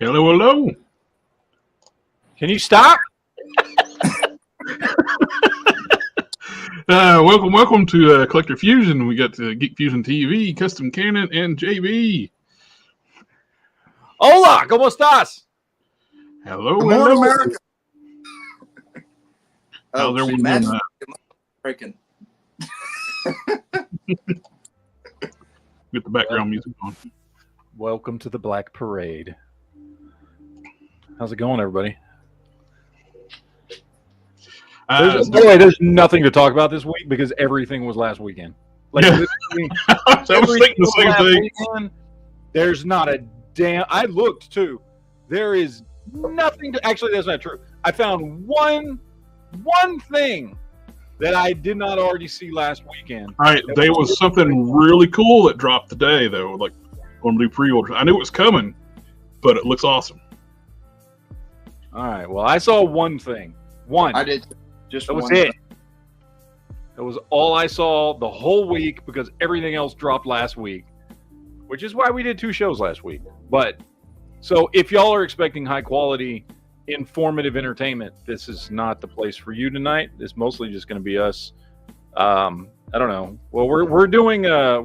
Hello, hello. Can you stop? Welcome to Collector Fusion. We got GeekFusionTV, Custom Cannon, and JB. Hola, ¿cómo estás? Hello, Good morning, hello. America. How's everyone doing that's that? breaking. Get the background music on. Welcome to the Black Parade. How's it going, everybody? There's nothing to talk about this week because everything was last weekend. Like, yeah. I was thinking the same thing. Weekend, there's not a damn. I looked too. There is nothing to. Actually, that's not true. I found one thing that I did not already see last weekend. All right, there was something really cool that dropped today, though. Like, going to do pre-orders. I knew it was coming, but it looks awesome. All right. Well, I saw one thing. One. I did. Just that was one. it. That was all I saw the whole week because everything else dropped last week, which is why we did 2 shows last week. But so if y'all are expecting high quality, informative entertainment, this is not the place for you tonight. It's mostly just going to be us. I don't know. Well, we're doing our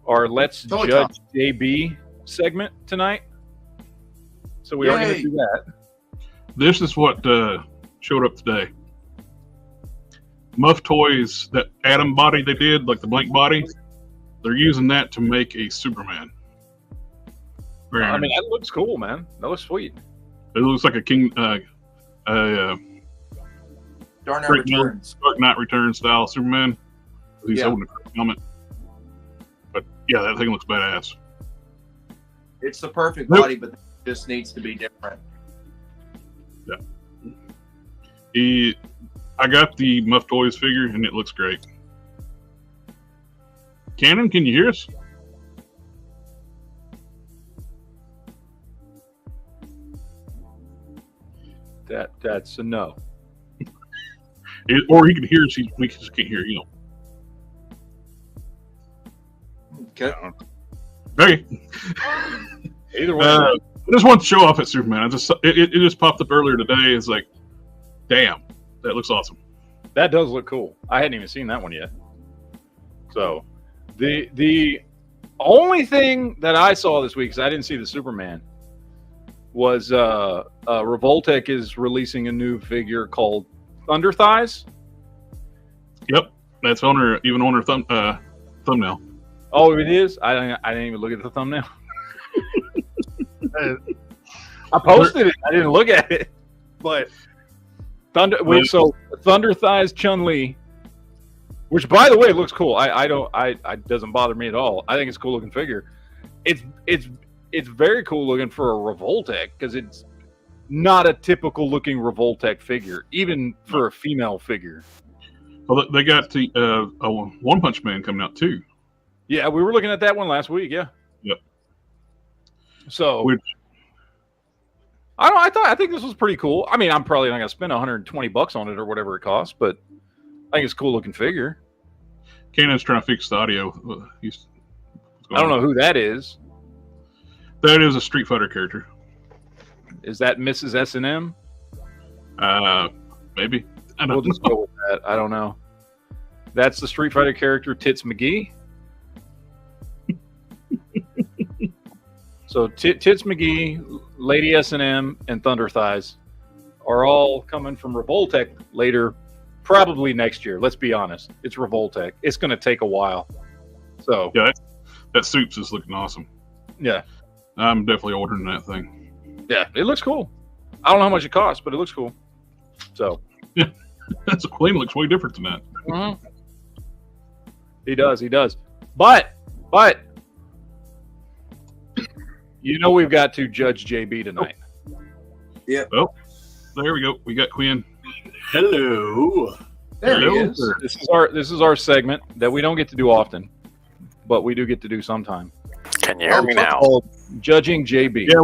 Let's Judge JB segment tonight. So we are going to do that. This is what showed up today. Muff Toys, that atom body they did, like the blank body, they're using that to make a Superman. I mean, that looks cool, man. That looks sweet. It looks like a King, Dark Knight Returns. Dark Knight Returns style Superman. He's holding a helmet. But yeah, that thing looks badass. It's the perfect body, but it just needs to be different. Yeah. I got the Muff Toys figure, and it looks great. Cannon, can you hear us? That's a no. Or he can hear us, we just can't hear you. Okay. Hey. Either way. I just want to show off at Superman. It just popped up earlier today. It's like, damn, that looks awesome. That does look cool. I hadn't even seen that one yet. So, the only thing that I saw this week, because I didn't see the Superman, was Revoltech is releasing a new figure called Thunder Thighs. Yep, that's on her thumbnail. Oh, it is. I didn't even look at the thumbnail. I posted it. I didn't look at it, but Thunder Thighs Chun-Li, which by the way looks cool. It doesn't bother me at all. I think it's a cool looking figure. It's very cool looking for a Revoltech because it's not a typical looking Revoltech figure, even for a female figure. Well, they got the One Punch Man coming out too. Yeah, we were looking at that one last week. Yeah. Yep. So I think this was pretty cool. I mean, I'm probably not gonna spend $120 on it or whatever it costs, but I think it's a cool looking figure. Cannon's trying to fix the audio. I don't know who that is. That is a Street Fighter character. Is that Mrs. S&M? Maybe. We'll just go with that. I don't know. That's the Street Fighter character Tits McGee. So Tits McGee, Lady S&M, and Thunder Thighs are all coming from Revoltech later, probably next year. Let's be honest. It's Revoltech. It's going to take a while. So yeah, that Soups is looking awesome. Yeah. I'm definitely ordering that thing. Yeah, it looks cool. I don't know how much it costs, but it looks cool. So yeah, that's a clean. Looks way different than that. Mm-hmm. He does. But you know we've got to judge JB tonight. Yeah. Well, there we go. We got Quinn. Hello. There he is. Sir. This is our segment that we don't get to do often, but we do get to do sometime. Can you hear me now? Judging JB. Yeah,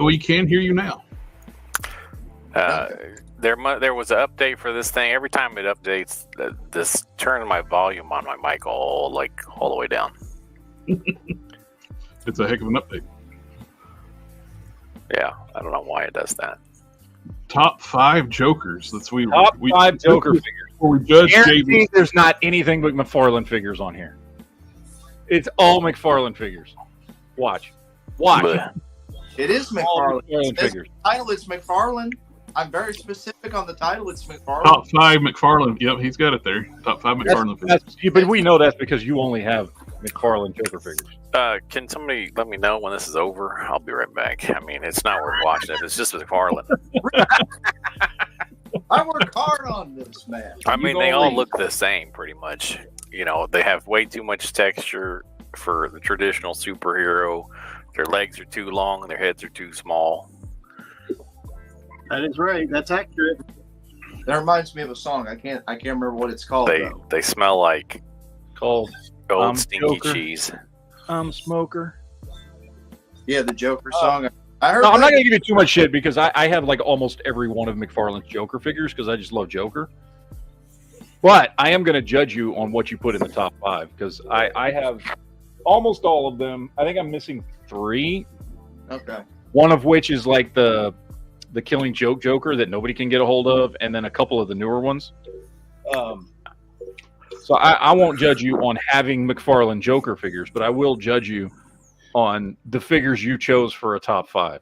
we can hear you now. There was an update for this thing. Every time it updates, this turns my volume on my mic all the way down. It's a heck of an update. Yeah, I don't know why it does that. Top 5 Jokers. That's Top 5 Joker figures. Before we judge Guaranteed JB. there's not anything but McFarlane figures on here. It's all McFarlane figures. Watch. Blech. It is All McFarlane. McFarlane figures. The title is McFarlane. I'm very specific on the title. It's McFarlane. Top 5 McFarlane. Yep, he's got it there. Top 5 McFarlane figures. But we know that's because you only have McFarlane Joker figures. Can somebody let me know when this is over? I'll be right back. I mean, it's not worth watching if it's just McFarlane. I work hard on this, man. I mean, they all look the same pretty much. You know, they have way too much texture for the traditional superhero. Their legs are too long and their heads are too small. That is right. That's accurate. That reminds me of a song. I can't remember what it's called. They smell like Called old stinky Joker. cheese. Smoker. Yeah, the Joker song. I heard. No, I'm that- not going to give you too much shit because I have like almost every one of McFarlane's Joker figures because I just love Joker. But I am going to judge you on what you put in the top 5 because I have almost all of them. I think I'm missing 3. Okay. One of which is like the Killing Joke Joker that nobody can get a hold of, and then a couple of the newer ones. So I won't judge you on having McFarlane Joker figures, but I will judge you on the figures you chose for a top 5.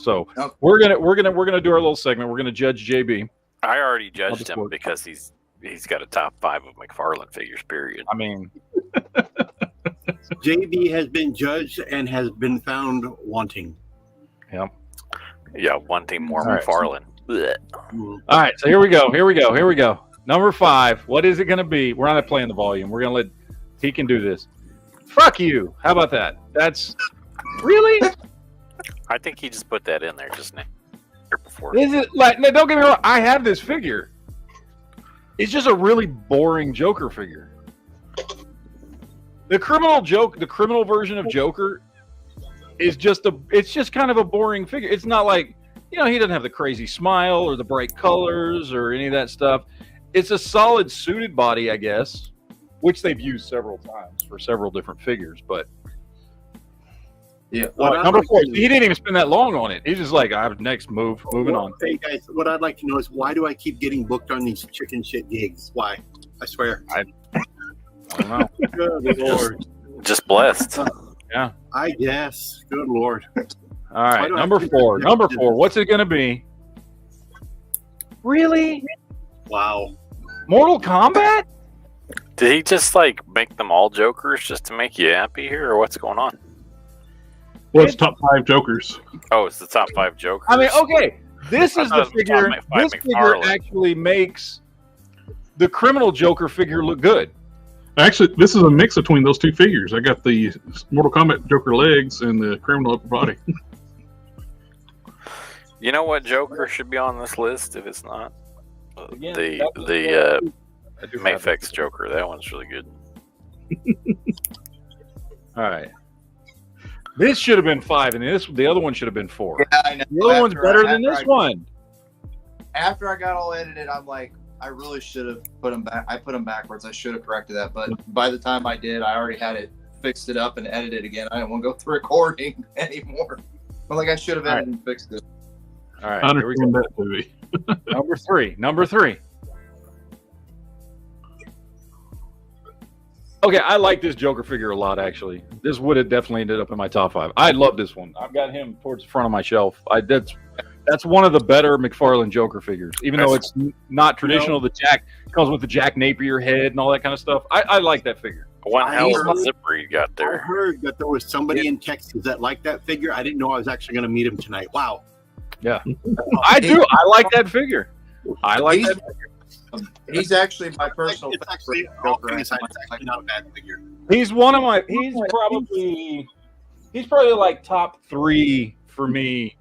So Okay. we're gonna do our little segment. We're gonna judge JB. I already judged him Discord. because he's got a top 5 of McFarlane figures. Period. I mean, JB has been judged and has been found wanting. Yeah, one team more All right. McFarlane. Blech. all right. So here we go. Number 5. What is it gonna be? We're not playing the volume. We're gonna let he can do this. Fuck you. How about that? That's really. I think he just put that in there just now. Before. This is like, no, don't get me wrong. I have this figure. It's just a really boring Joker figure. The criminal version of Joker is it's just kind of a boring figure. It's not like, he doesn't have the crazy smile or the bright colors or any of that stuff. It's a solid suited body, I guess, which they've used several times for several different figures, but Yeah. number 4, he didn't even spend that long on it. He's just like, moving on. Hey guys, what I'd like to know is why do I keep getting booked on these chicken shit gigs? Why? I swear. I don't know. Good Lord. Just blessed. I guess. Good Lord. All right, Why do I number keep 4. getting Number rejected? 4. What's it going to be? Really? Wow. Mortal Kombat? Did he just like make them all Jokers just to make you happy here, or what's going on? Well, it's top 5 Jokers. Oh, it's the top 5 Jokers. I mean, okay, this I is thought the it was figure. top 5 This figure McFarlane. actually makes the criminal Joker figure look good. Actually, this is a mix between those 2 figures. I got the Mortal Kombat Joker legs and the criminal upper body. You know what Joker should be on this list if it's not? Again, the I do have Mayfix Joker. That one's really good. it. All right. This should have been 5, and the other one should have been 4. Yeah, I know. The other one's better than After this one. After I got all edited, I'm like, I really should have put them back. I put them backwards. I should have corrected that. But by the time I did, I already had it fixed it up and edited again. I didn't want to go through recording anymore. But like I should have edited and fixed it. All I right, here we go. understand that movie. Number three. Okay, I like this Joker figure a lot, actually. This would have definitely ended up in my top 5. I love this one. I've got him towards the front of my shelf. That's one of the better McFarlane Joker figures, even though it's not traditional. The Jack comes with the Jack Napier head and all that kind of stuff. I like that figure. One hell of a heard- zipper you got I there. heard that there was somebody in Texas that liked that figure. I didn't know I was actually going to meet him tonight. Wow. Yeah, I do. I like that figure. I like that. He's actually my personal It's actually, favorite all Joker. kidding aside, it's actually not a bad figure. He's one of my. He's probably like top 3 for me.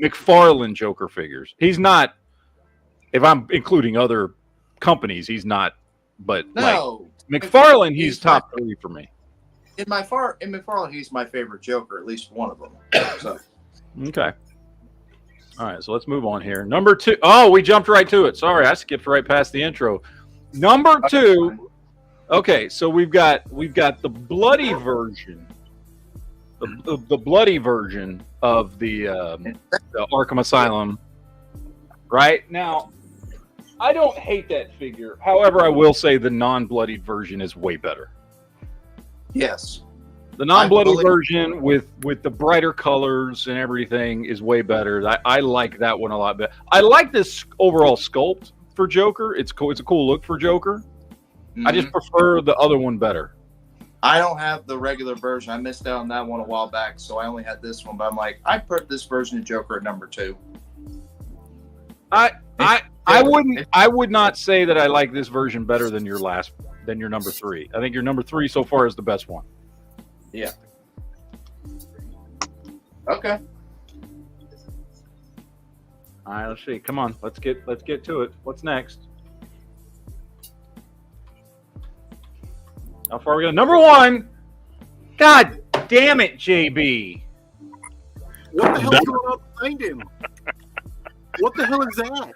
McFarlane Joker figures. He's not. If I'm including other companies, he's not. But No, like McFarlane, he's He's top 3 for me. in McFarlane, he's my favorite Joker, at least one of them. So Okay. All right, so let's move on here. Number 2. Oh, we jumped right to it. Sorry, I skipped right past the intro. Number 2. Okay, so we've got the bloody version the bloody version of the Arkham Asylum. Right now, I don't hate that figure. However, I will say the non-bloodied version is way better. Yes. The non-bloodied version with the brighter colors and everything is way better. I like that one a lot better. I like this overall sculpt for Joker. It's cool. It's a cool look for Joker. Mm-hmm. I just prefer the other one better. I don't have the regular version. I missed out on that one a while back, so I only had this one. But I'm like, I put this version of Joker at number 2. I would not say that I like this version better than your number 3. I think your number 3 so far is the best one. Yeah. Okay. All right, let's see. Come on, let's get to it. What's next? How far are we going? Number 1. God damn it, JB. What the hell is going on behind him? What the hell is that?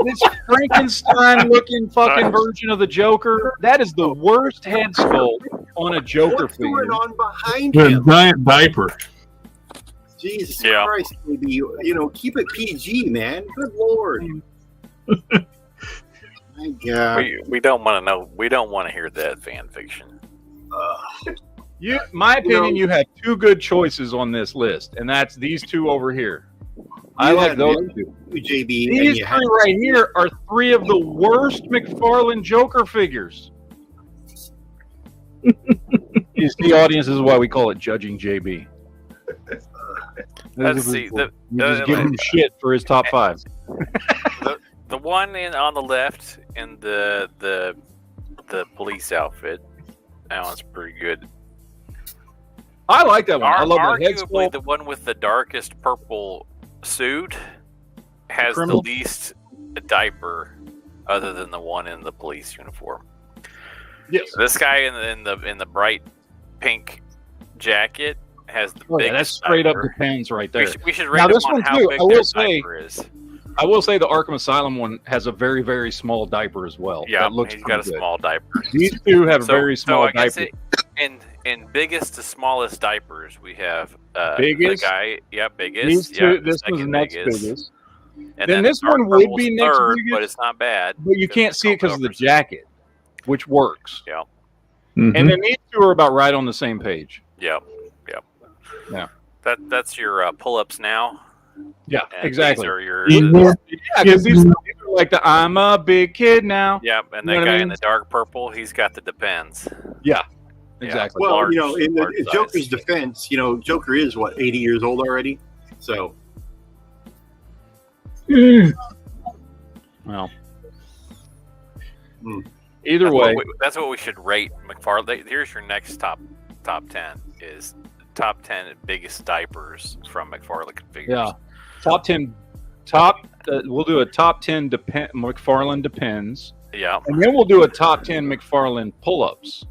This Frankenstein-looking fucking version of the Joker. That is the worst head sculpt on a Joker What's figure. going on behind The him? giant diaper. Jesus Yeah. Christ, baby. Keep it PG, man. Good Lord. My God. We don't want to know. We don't want to hear that fan fiction. My opinion, you have 2 good choices on this list, and that's these 2 over here. I like those 2. JB. These 3 right here are 3 of the worst McFarlane Joker figures. You see, audience, this is why we call it Judging JB. Let's see. You just give him shit for his top 5. The one on the left in the police outfit. That one's pretty good. I like that one. I love the head Arguably, sculpt. the one with the darkest purple suit has the Criminal. least diaper, other than the one in the police uniform. Yes. This guy in the bright pink jacket has the biggest. That's straight diaper. up depends right there. We should Now, rate this them on one how too, big I will their say- diaper is. I will say the Arkham Asylum one has a very, very small diaper as well. Yeah, that looks he's got a pretty good. small diaper. These 2 have very small I guess diapers. in biggest to smallest diapers, we have Biggest? the guy. Yeah, biggest. These 2, yeah, this one's second next biggest. biggest. And Then this the dark one would purple's be next third, biggest. but it's not bad. But you can't see it because of the jacket, which works. Yeah. Mhm. And then these 2 are about right on the same page. Yep. Yeah. That's your pull-ups now. Yeah, And exactly. These are your. Yeah. Yeah, because these are like the I'm a big kid now. Yep, and You know that what I guy mean? in the dark purple, he's got the depends. Yeah, exactly. Yeah. Well, Large- in large the size. Joker's defense, Joker is, 80 years old already? So, Well, Hmm. either way, That's what we should rate McFarlane. Here's your next top 10 is top 10 biggest diapers from McFarlane figures. yeah, top 10. We'll do a top 10 McFarlane depends, Yeah. and then we'll do a top 10 McFarlane pull-ups.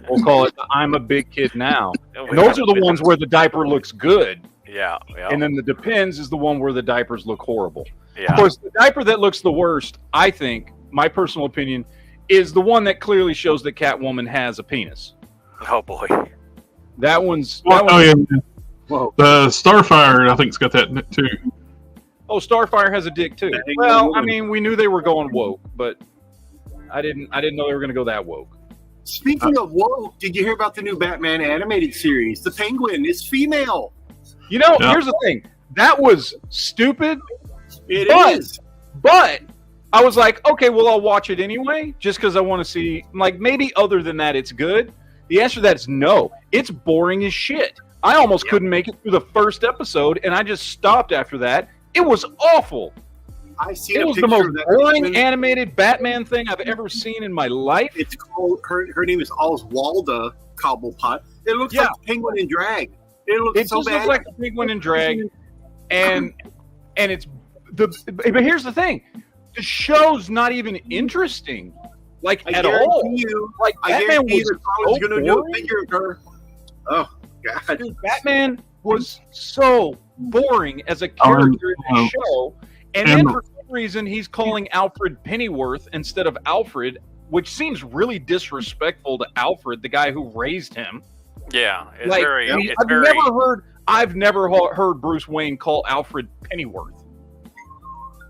We'll call it the I'm a big kid now. And those are the ones where the diaper looks good, Yeah. and then the depends is the one where the diapers look horrible. Yeah. Of course, the diaper that looks the worst, I think, my personal opinion, is the one that clearly shows that Catwoman has a penis. Oh boy. That one's. Well, Whoa. the Starfire, I think, has got that too. Oh, Starfire has a dick too. I think Well, so. I mean, we knew they were going woke, but I didn't know they were going to go that woke. speaking of woke, did you hear about the new Batman animated series? The Penguin is female. You know, Yeah. here's the thing. That was stupid, It But- is. but I was like, okay, well, I'll watch it anyway, just because I want to see. Like, maybe other than that, it's good. The answer to that is no. It's boring as shit. I almost couldn't make it through the first episode, and I just stopped after that. It was awful. I seen It a was the picture most of that. boring animated Batman thing I've ever seen in my life. It's called her name is Oswalda Cobblepot. It looks Yeah. like Penguin in drag. It looks It so just bad. looks like a penguin in drag, and it's But here's the thing: the show's not even interesting, like I at guarantee all. you. Like I Batman guarantee was they're probably so going to do a boring. figure of her. Oh God! Dude, Batman was so boring as a character in the show, and then for some reason he's calling Alfred Pennyworth instead of Alfred, which seems really disrespectful to Alfred, the guy who raised him. Yeah, it's Like, very. It's I've very. never heard Bruce Wayne call Alfred Pennyworth.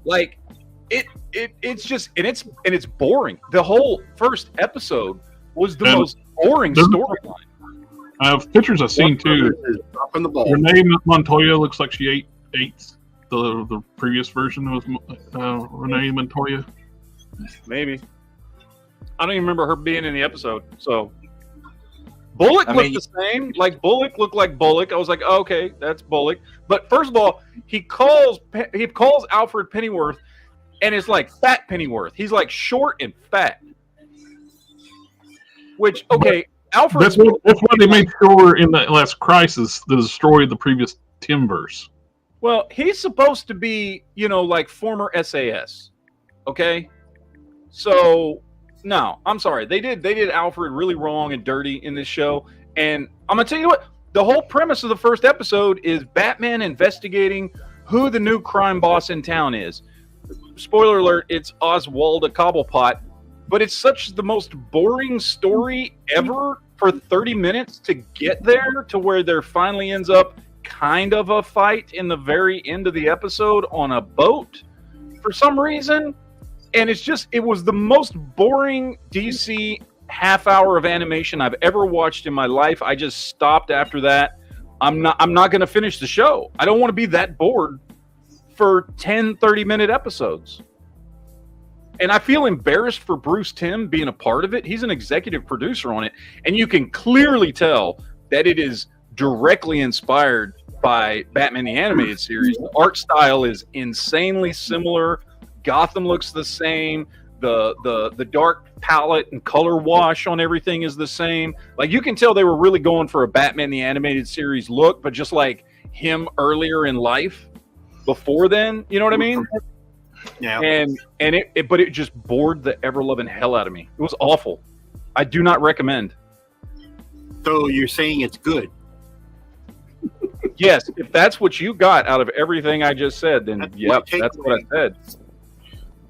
Like, it's just and it's boring. The whole first episode was the most boring storyline. I have pictures I've seen too. Up in the ball. Renee Montoya looks like she ate the previous version was Renee Montoya. Maybe. I don't even remember her being in the episode. So Bullock looked the same. Like Bullock looked like Bullock. I was like, oh, okay, that's Bullock. But first of all, he calls Alfred Pennyworth, and it's like Fat Pennyworth. He's like short and fat. Which Alfred. That's why they made sure in that last crisis to destroy the previous Timverse. Well, he's supposed to be, like former SAS. Okay, so. No, I'm sorry. They did Alfred really wrong and dirty in this show. And I'm going to tell you what, the whole premise of the first episode is Batman investigating who the new crime boss in town is. Spoiler alert, it's Oswald Cobblepot. But it's such the most boring story ever for 30 minutes to get there to where there finally ends up kind of a fight in the very end of the episode on a boat for some reason. And it was the most boring DC half hour of animation I've ever watched in my life. I just stopped after that. I'm not going to finish the show. I don't want to be that bored for 10, 30-minute episodes. And I feel embarrassed for Bruce Timm being a part of it. He's an executive producer on it. And you can clearly tell that it is directly inspired by Batman the Animated Series. The art style is insanely similar. Gotham looks the same. The dark palette and color wash on everything is the same. Like, you can tell they were really going for a Batman the Animated Series look, but just like him earlier in life before then. You know what I mean? Yeah. But it just bored the ever-loving hell out of me. It was awful. I do not recommend. So you're saying it's good? Yes, if that's what you got out of everything I just said, then that's what I said.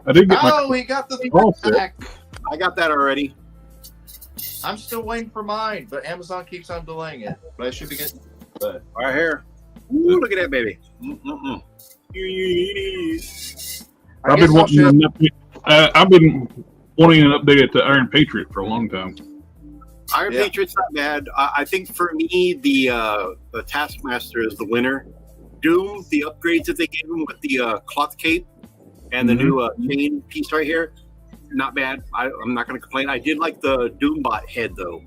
I did get he got the back. I got that already. I'm still waiting for mine, but Amazon keeps on delaying it. But I should be getting it. Right here. Ooh, look at that baby. I've been wanting an update to Iron Patriot for a long time. Iron Patriot's not bad. I think for me, the Taskmaster is the winner. Doom, the upgrades that they gave him with the cloth cape and the new chain piece right here, not bad. I'm not going to complain. I did like the Doombot head though.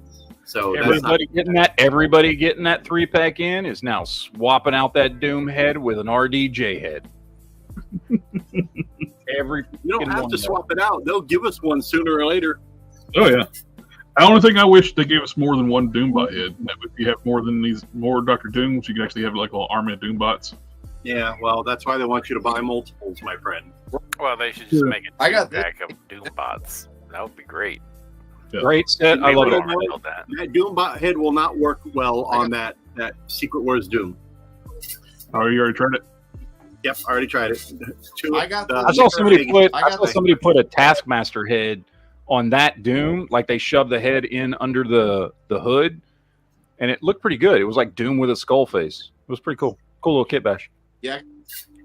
So everybody getting that 3-pack in is now swapping out that Doom head with an RDJ head. You don't have to swap it out. They'll give us one sooner or later. Oh yeah. The only thing I wish they gave us more than one Doombot head. If you have more Dr. Dooms, you can actually have like a little army of Doombots. Yeah, well, that's why they want you to buy multiples, my friend. Well, they should just make a pack of Doombots. That would be great. Yeah. Great set. I love it. That Doombot head will not work well on that Secret Wars Doom. Oh, you already tried it? Yep, I already tried it. I saw somebody put a Taskmaster head on that Doom, like they shoved the head in under the hood, and it looked pretty good. It was like Doom with a skull face. It was pretty cool. Cool little kit bash. Yeah,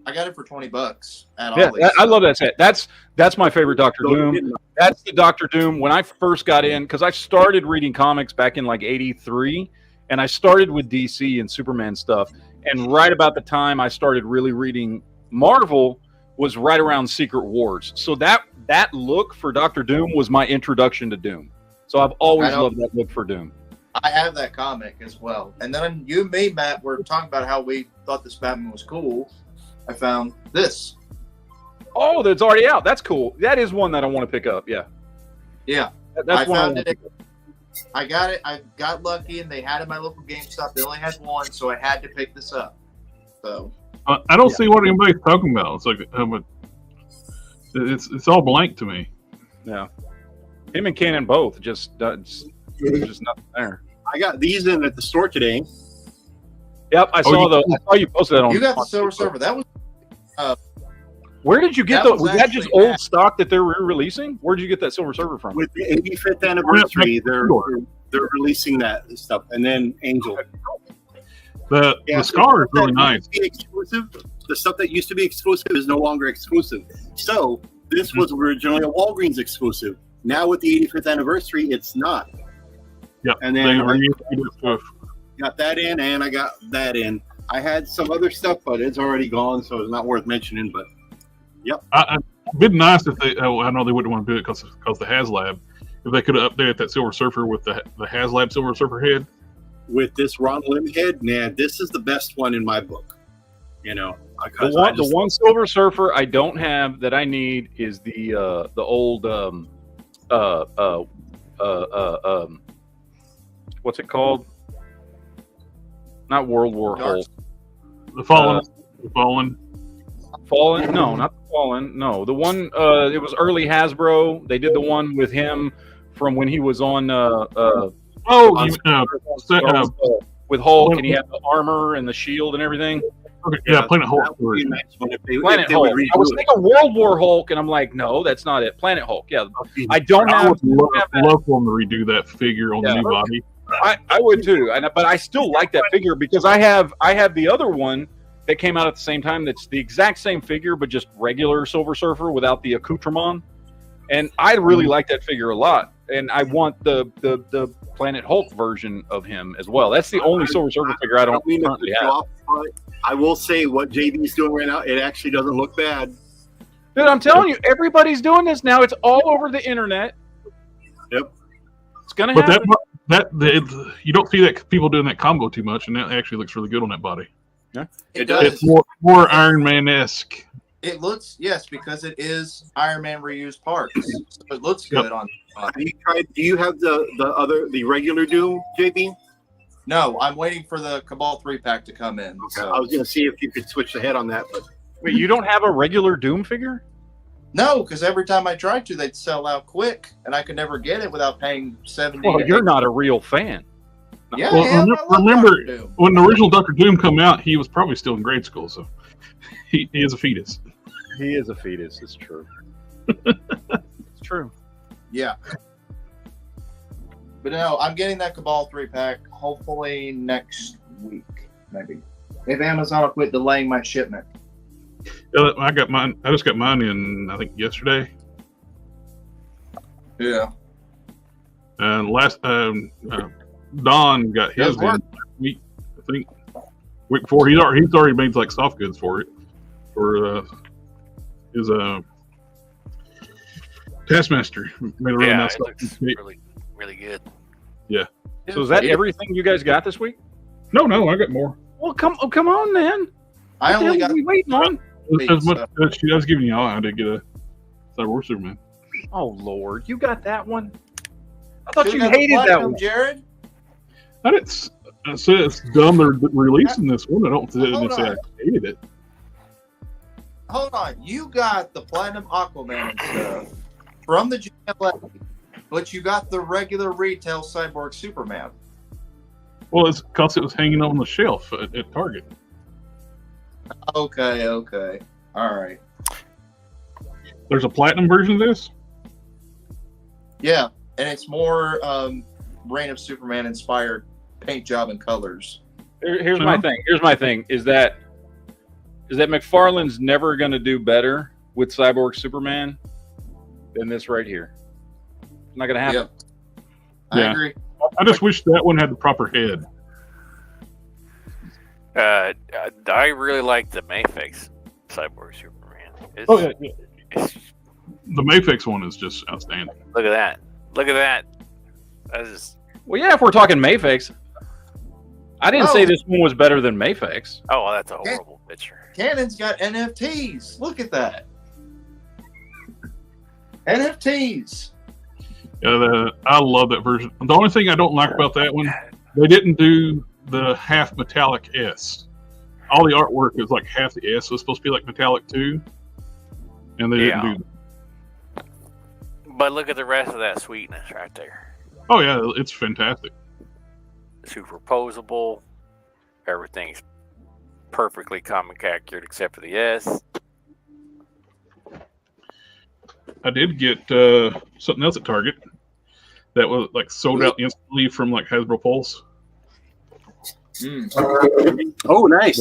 I got it for $20 at Yeah, Ollie's. I love that set. That's my favorite Doctor Doom. That's the Doctor Doom. When I first got in, because I started reading comics back in like '83, and I started with DC and Superman stuff. And right about the time I started really reading Marvel was right around Secret Wars. So that look for Doctor Doom was my introduction to Doom. So I've always loved that look for Doom. I have that comic as well. And then you and me, Matt, were talking about how we thought this Batman was cool. I found this. Oh, that's already out. That's cool. That is one that I want to pick up. Yeah. Yeah. That's one I found it. I got it. I got lucky, and they had it at my local GameStop. They only had one, so I had to pick this up. So I don't see what anybody's talking about. It's like it's all blank to me. Yeah. Him and Cannon both just there's just nothing there. I got these in at the store today. Yep, I saw you posted that on. You got the Silver Surfer. That was. Where did you get was that just old stock that they're re-releasing? Where did you get that Silver Surfer from? With the 85th anniversary, they're they're releasing that stuff, and then Angel. The Scar is really nice. The stuff that used to be exclusive is no longer exclusive. So this was originally a Walgreens exclusive. Now with the 85th anniversary, it's not. Yeah, and then got that in, and I got that in. I had some other stuff, but it's already gone, so it's not worth mentioning. But yep, it'd been nice if they. Oh, I know they wouldn't want to do it because the HasLab. If they could have updated that Silver Surfer with the HasLab Silver Surfer head. With this Ron Lim head, man, this is the best one in my book. You know, the one Silver Surfer I don't have that I need is the old what's it called? Not World War Hulk. The Fallen. Fallen? No, not the Fallen. No, the one. It was early Hasbro. They did the one with him from when he was on. With Hulk, and he had the armor and the shield and everything. Okay, yeah, Planet Hulk. Planet Hulk. I was thinking World War Hulk, and I'm like, no, that's not it. Planet Hulk. Yeah, I don't have. I would love for them to redo that figure on the new body. I would too, but I still like that figure because I have the other one that came out at the same time. That's the exact same figure, but just regular Silver Surfer without the accoutrement. And I really like that figure a lot. And I want the Planet Hulk version of him as well. That's the only Silver Surfer figure I don't currently have. I will say what JB's doing right now, it actually doesn't look bad. Dude, I'm telling you, everybody's doing this now. It's all over the internet. Yep. It's going to happen. You don't see that people doing that combo too much, and that actually looks really good on that body. Yeah, it does. It's more Iron Man-esque. It looks, yes, because it is Iron Man reused parts. So it looks good on. Do you have the regular Doom, JB? No, I'm waiting for the Cabal 3-pack to come in. Okay. So. I was going to see if you could switch the head on that. But wait, you don't have a regular Doom figure? No, because every time I tried to, they'd sell out quick, and I could never get it without paying $70. Well, you're not a real fan. Yeah, remember when the original Dr. Doom came out, he was probably still in grade school, so he is a fetus. He is a fetus. It's true. It's true. Yeah. But no, I'm getting that Cabal 3-pack hopefully next week, maybe. If Amazon will quit delaying my shipment. I got mine. I just got mine in, I think, yesterday. Yeah. And Don got his in last week, I think. Week before, he's already made like soft goods for it, for his Taskmaster. Made a really nice it looks really good. Yeah. So is that everything you guys got this week? No, I got more. Well, come on, then. I only got. Waiting on. As much as she was giving y'all, I did get a Cyber War Superman. Oh Lord, you got that one? I thought you hated that one, Jared. I didn't say it's dumb they're releasing this one. I don't say I hated it. Hold on, you got the Platinum Aquaman and stuff from the GLA, but you got the regular retail Cyborg Superman. Well, it's because it was hanging on the shelf at Target. Okay, all right. There's a platinum version of this? Yeah, and it's more Reign of Superman inspired paint job and colors. Here's my thing. Is that McFarlane's never going to do better with Cyborg Superman than this right here. It's not going to happen. I agree. I just wish that one had the proper head. I really like the Mayfix Cyborg Superman. The Mayfix one is just outstanding. Look at that. Well, yeah, if we're talking Mayfix. I didn't say this one was better than Mayfix. Oh, well, that's a horrible picture. Canon's got NFTs. Look at that. NFTs. Yeah, I love that version. The only thing I don't like about that one, they didn't do the half metallic S. All the artwork is like half the S, so it's supposed to be like metallic too. And they didn't do that. But look at the rest of that sweetness right there. Oh yeah, it's fantastic. Superposable. Everything's perfectly comic accurate except for the S. I did get something else at Target. that was like sold out instantly from like Hasbro Pulse. Oh, nice.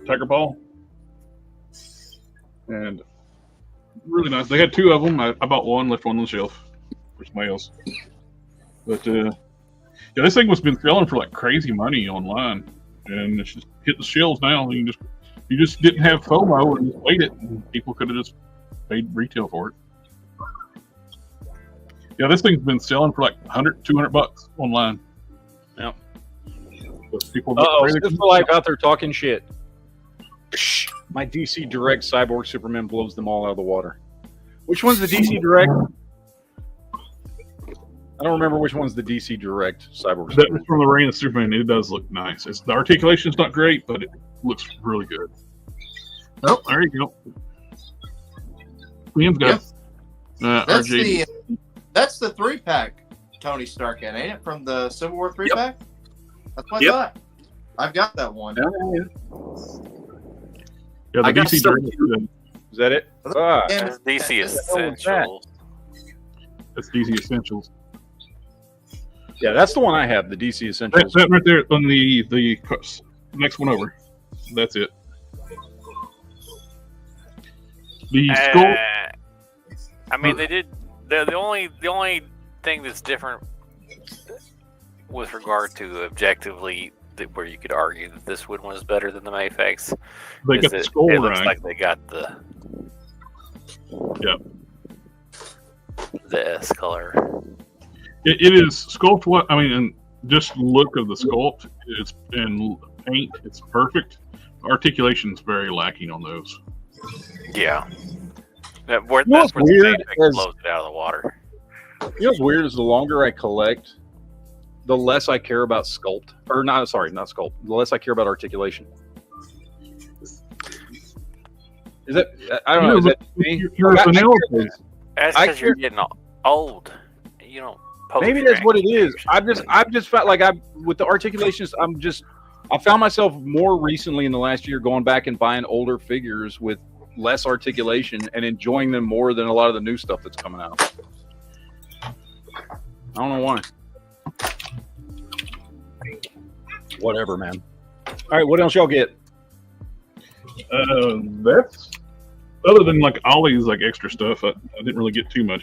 Tiger Ball. And really nice. They had 2 of them. I bought one, left one on the shelf for somebody else. But yeah, this thing was been selling for like crazy money online, and it's just hit the shelves now. You just didn't have FOMO and just waited, and people could have just paid retail for it. Yeah, this thing's been selling for like $100-$200 online. Yeah. People for life out there talking shit. My DC Direct Cyborg Superman blows them all out of the water. Which one's the DC Direct? I don't remember which one's the DC Direct Cyborg That Superman. was from the Reign of Superman. It does look nice. The articulation's not great, but it looks really good. Oh, there you go. Queen's got RJ. That's the 3-pack Tony Stark in, ain't it? From the Civil War 3-pack? That's what I thought. I've got that one. Yeah, the DC Direct. Is that it? That's DC Essentials. That's DC Essentials. Yeah, that's the one I have, the DC Essentials. That right there on the next one over. That's it. The skull. I mean, they did. The only thing that's different with regard to objectively, where you could argue that this one was better than the Mayfax, They got the skull it looks right. like they got the S color. It is sculpt. What I mean, and just look of the sculpt. It's in paint. It's perfect. Articulation's very lacking on those. Yeah. That's where the weird Mayfax blows it out of the water. You know what's weird is the longer I collect, the less I care about sculpt. Or not sculpt. The less I care about articulation. Is that I don't know? Is that me? That's because you're getting old. You don't. Maybe that's what it is. I've just felt like with the articulations. I found myself more recently in the last year going back and buying older figures with less articulation and enjoying them more than a lot of the new stuff that's coming out. I don't know why. Whatever, man. All right, what else y'all get? That's other than like Ollie's like extra stuff. I didn't really get too much.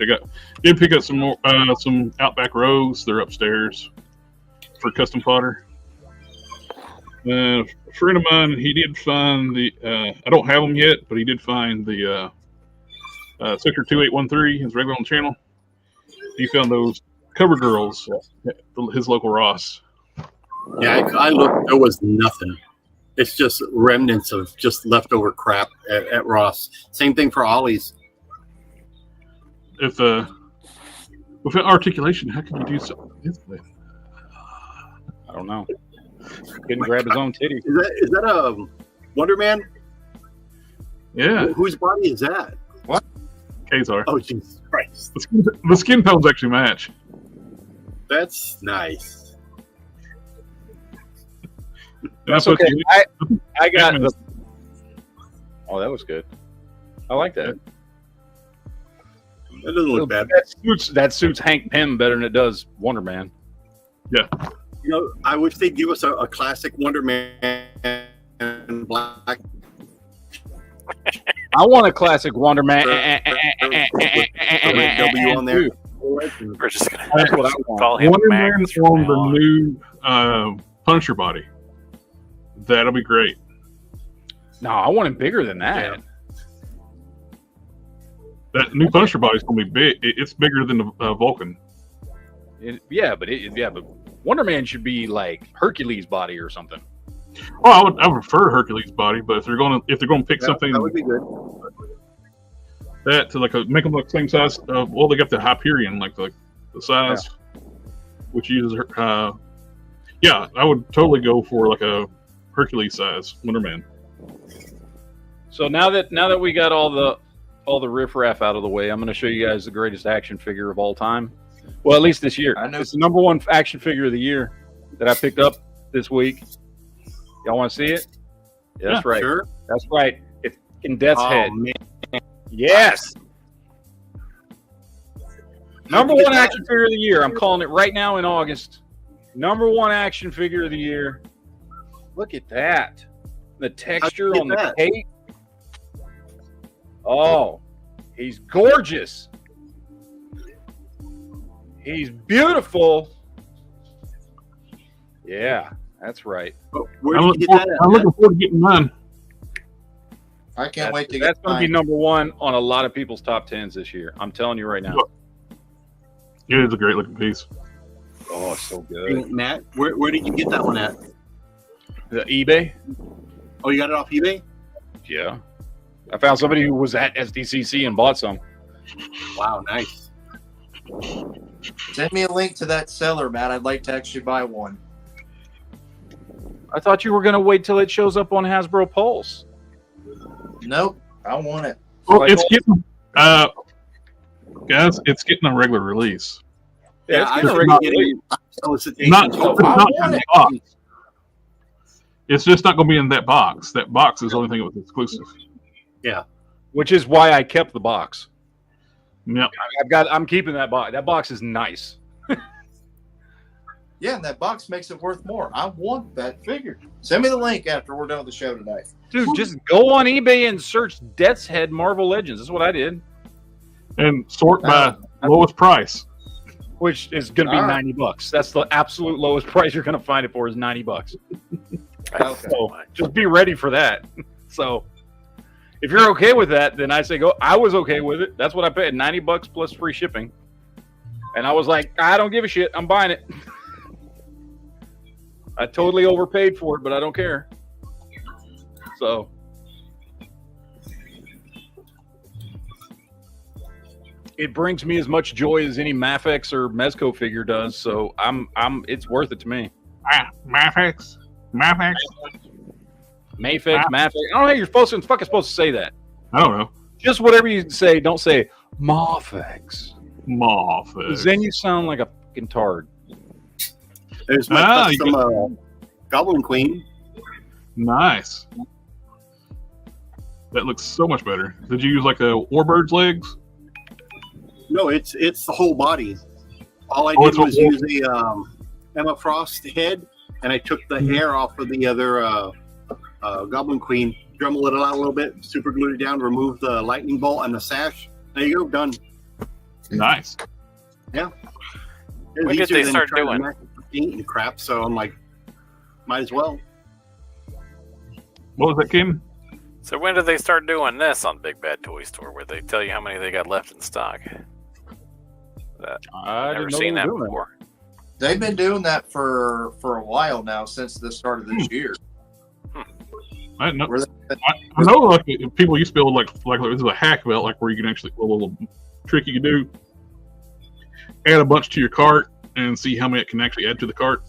Did pick up some more some Outback Rose. They're upstairs for custom fodder. A friend of mine, he did find the. I don't have them yet, but he did find the Sector 2813. His regular on the channel. He found those Cover Girls at his local Ross. Yeah, I looked. There was nothing. It's just remnants of just leftover crap at Ross. Same thing for Ollie's. If with articulation, how can you do something with it? I don't know. Couldn't grab his own titty. Is that a Wonder Man? Yeah. Whose body is that? What? Kazar. Oh, Jesus Christ. The skin tones actually match. That's nice. That's okay. I got the. Oh, that was good. I like that. That doesn't look bad. That suits Hank Pym better than it does Wonder Man. Yeah. You know, I wish they'd give us a classic Wonder Man in black. I want a classic Wonder Man. W on there. We're just gonna That's what I want. call him Wonder Max Man's from on now the on. new Punisher body. That'll be great. No, I want him bigger than that. That new Punisher body is going to be big. It's bigger than the Vulcan. But Wonder Man should be like Hercules' body or something. Well, I would prefer Hercules' body, but if they're going to pick something That would be good. that to like make them look the same size. Well, they got the Hyperion, like the size, which uses yeah, I would totally go for like a Hercules size Wonder Man. So now that we got all the riffraff out of the way, I'm going to show you guys the greatest action figure of all time. Well, at least this year. I know. It's the #1 action figure of the year that I picked up this week. Y'all want to see it? Yeah, that's right. Sure. That's right. It's in Death's Oh, Head. man. Yes. Number one action figure of the year. I'm calling it right now in August. Number one action figure of the year. Look at that. The texture on the cape. Oh, he's gorgeous. He's beautiful. Yeah, that's right. Where did you get that at? I'm looking forward to getting mine. I can't wait to get That's going to be mine. number one on a lot of people's top 10s this year. I'm telling you right now. It is a great looking piece. Oh, it's so Hey, good. Matt, where did you get that one at? The eBay? Oh, you got it off eBay? Yeah. I found somebody who was at SDCC and bought some. Wow, nice. Send me a link to that seller, Matt. I'd like to actually buy one. I thought you were going to wait till it shows up on Hasbro Pulse. Nope, I want it. Well, Like- it's getting, guys, it's getting a regular release. Yeah, I it's should getting a be regular getting solicitations. Not, it's I not in want the it. box. It's just not going to be in that box. That box is the only thing that was exclusive. which is why I kept the box. Yep. I'm keeping that box. That box is nice. Yeah, and that box makes it worth more. I want that figure. Send me the link after we're done with the show tonight. Dude, just go on eBay and search Death's Head Marvel Legends. That's what I did. And sort by lowest price. Which is going to be All right. $90. That's the absolute lowest price you're going to find it for is $90. Okay. So just be ready for that. So if you're okay with that, then I say go. I was okay with it. That's what I paid, $90 plus free shipping. And I was like, I don't give a shit. I'm buying it. I totally overpaid for it, but I don't care. So it brings me as much joy as any Mafex or Mezco figure does. So it's worth it to me. Mafex. Mafex, Mafex. I don't know how you're supposed to say that. I don't know. Just whatever you say, don't say Mafex. Mafex. Because then you sound like a fucking tard. There's my custom Goblin Queen. Nice. That looks so much better. Did you use like a Warbird's legs? No, it's the whole body. All I Oh, did it's a was use the Emma Frost head, and I took the hair off of the other Goblin Queen, dremel it out a little bit, super glued it down, remove the lightning bolt and the sash. There you go, done. Nice. It's When did easier they than start trying to doing? match the paint and crap, so I'm like, might as well. What was that, Kim? So when did they start doing this on Big Bad Toy Store, where they tell you how many they got left in stock? I Never didn't know seen they that were doing that. before. They've been doing that for a while now, since the start of this year. I didn't know. Where I know, like people used to be able to like this is a hack belt, like where you can actually a little trick you can do. Add a bunch to your cart and see how many it can actually add to the cart.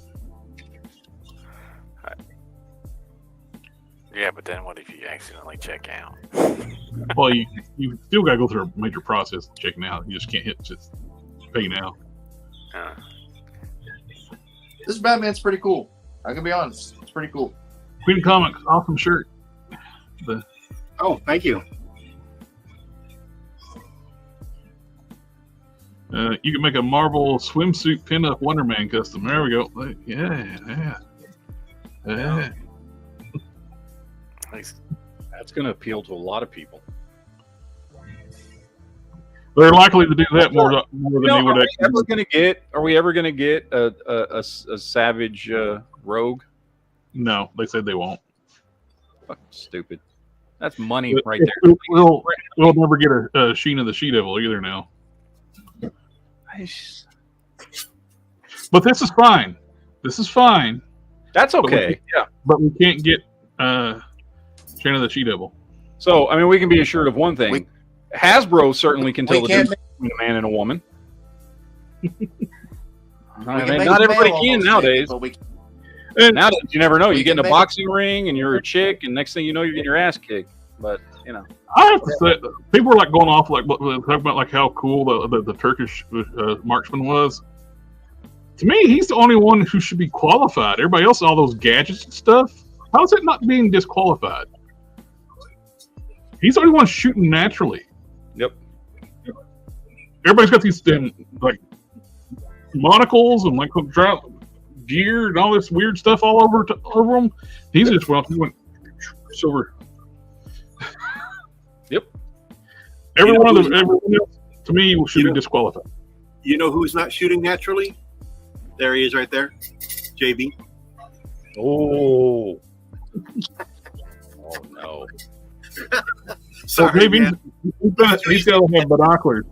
Yeah, but then what if you accidentally check out? Well, you still got to go through a major process of checking out. You just can't hit just pay now. This Batman's pretty cool. I can be honest. It's pretty cool. Quinn Comics, awesome shirt. Oh, thank you. You can make a Marvel swimsuit pin-up Wonder Man custom. There we go. Yeah. That's going to appeal to a lot of people. They're likely to do that more than they would actually. Are we ever going to get a Savage Rogue? No, they said they won't. Fucking stupid. That's money right We'll there. never get a Sheena the She-Devil either now. But this is fine. That's okay. Yeah. But we can't get Sheena the She-Devil. So, I mean, we can be assured of one thing. Hasbro certainly can tell We the can't difference between a man and a woman. We I can mean, make not a everybody male can almost nowadays. but we Nowadays, you never know. We You get in a can make- boxing ring and you're a chick, and next thing you know, you're getting your ass kicked. But, you know. I have to say, people were like going off like talking about like how cool the Turkish marksman was. To me, he's the only one who should be qualified. Everybody else, all those gadgets and stuff. How is it not being disqualified? He's the only one shooting naturally. Yep. everybody's got these like monocles and like gear and all this weird stuff all over them. He's just went silver. Yep. Everyone else to me should be disqualified. You know who's not shooting naturally? There he is, right there, JB. Oh. Oh no. So Sorry, maybe he's got to have binoculars.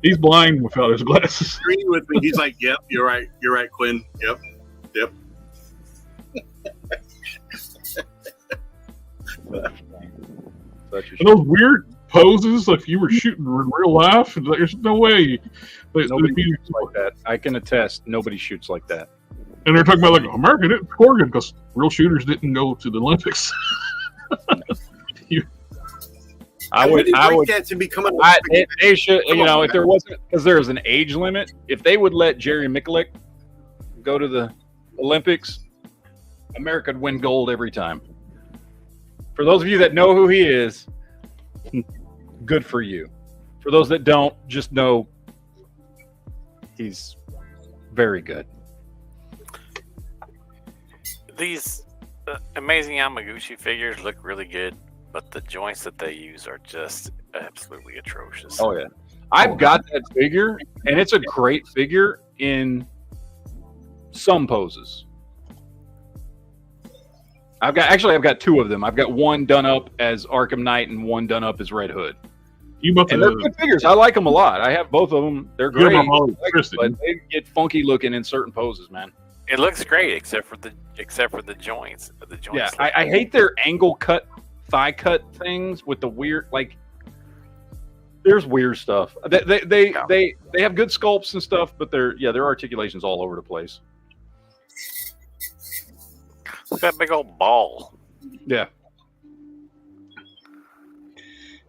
He's blind without his glasses. Agree with me. He's like, "Yep, you're right. You're right, Quinn. Yep, yep." And those weird poses, like you were shooting in real life, there's no way. Nobody shoots like that. I can attest. Nobody shoots like that. And they're talking about like America didn't score good because real shooters didn't go to the Olympics. I would dance and become they should, if there wasn't, because there's an age limit. If they would let Jerry Miculek go to the Olympics, America would win gold every time. For those of you that know who he is, good for you. For those that don't, just know he's very good. These amazing Yamaguchi figures look really good, but the joints that they use are just absolutely atrocious. Oh yeah, I've got that figure, and it's a great figure in some poses. I've got two of them. I've got one done up as Arkham Knight and one done up as Red Hood. And they're good figures. I like them a lot. I have both of them. They're great, but they get funky looking in certain poses, man. It looks great, except for the joints. The joints. Yeah, I hate their angle cut, thigh cut things with the weird, like. There's weird stuff. They have good sculpts and stuff, but their articulation's all over the place. Look at that big old ball. Yeah.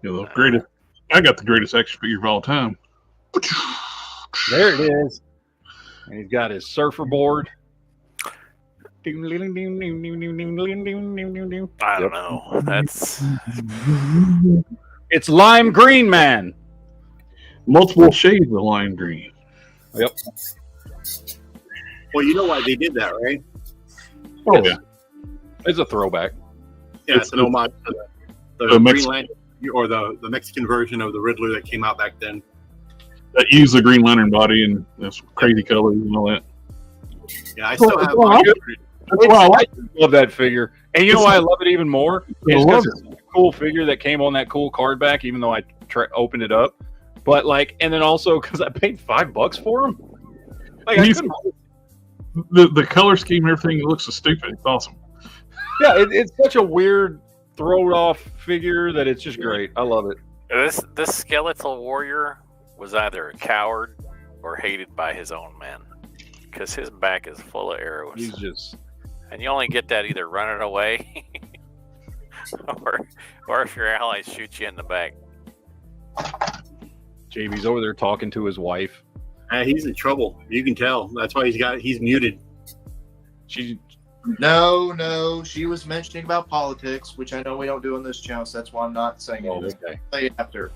The greatest. I got the greatest action figure of all time. There it is. And he's got his surfer board. I don't know. That's. It's lime green, man. Multiple shades of lime green. Yep. Well, you know why they did that, right? Oh yeah. It's a throwback. Yeah, it's an homage to the Green Lantern, or the Mexican version of the Riddler that came out back then. That used the Green Lantern body and this crazy colors and all that. Yeah, I still have. I love that figure, and you know why I love it even more? It's because it's a cool figure that came on that cool card back, even though I opened it up. But and then also because I paid $5 for him. The color scheme and everything looks so stupid. It's awesome. Yeah, it's such a weird throw-off figure that it's just great. I love it. This skeletal warrior was either a coward or hated by his own men, because his back is full of arrows. And you only get that either running away or if your allies shoot you in the back. JB's over there talking to his wife. He's in trouble. You can tell. That's why he's muted. No. She was mentioning about politics, which I know we don't do on this channel, so that's why I'm not saying it. Okay. Say it after.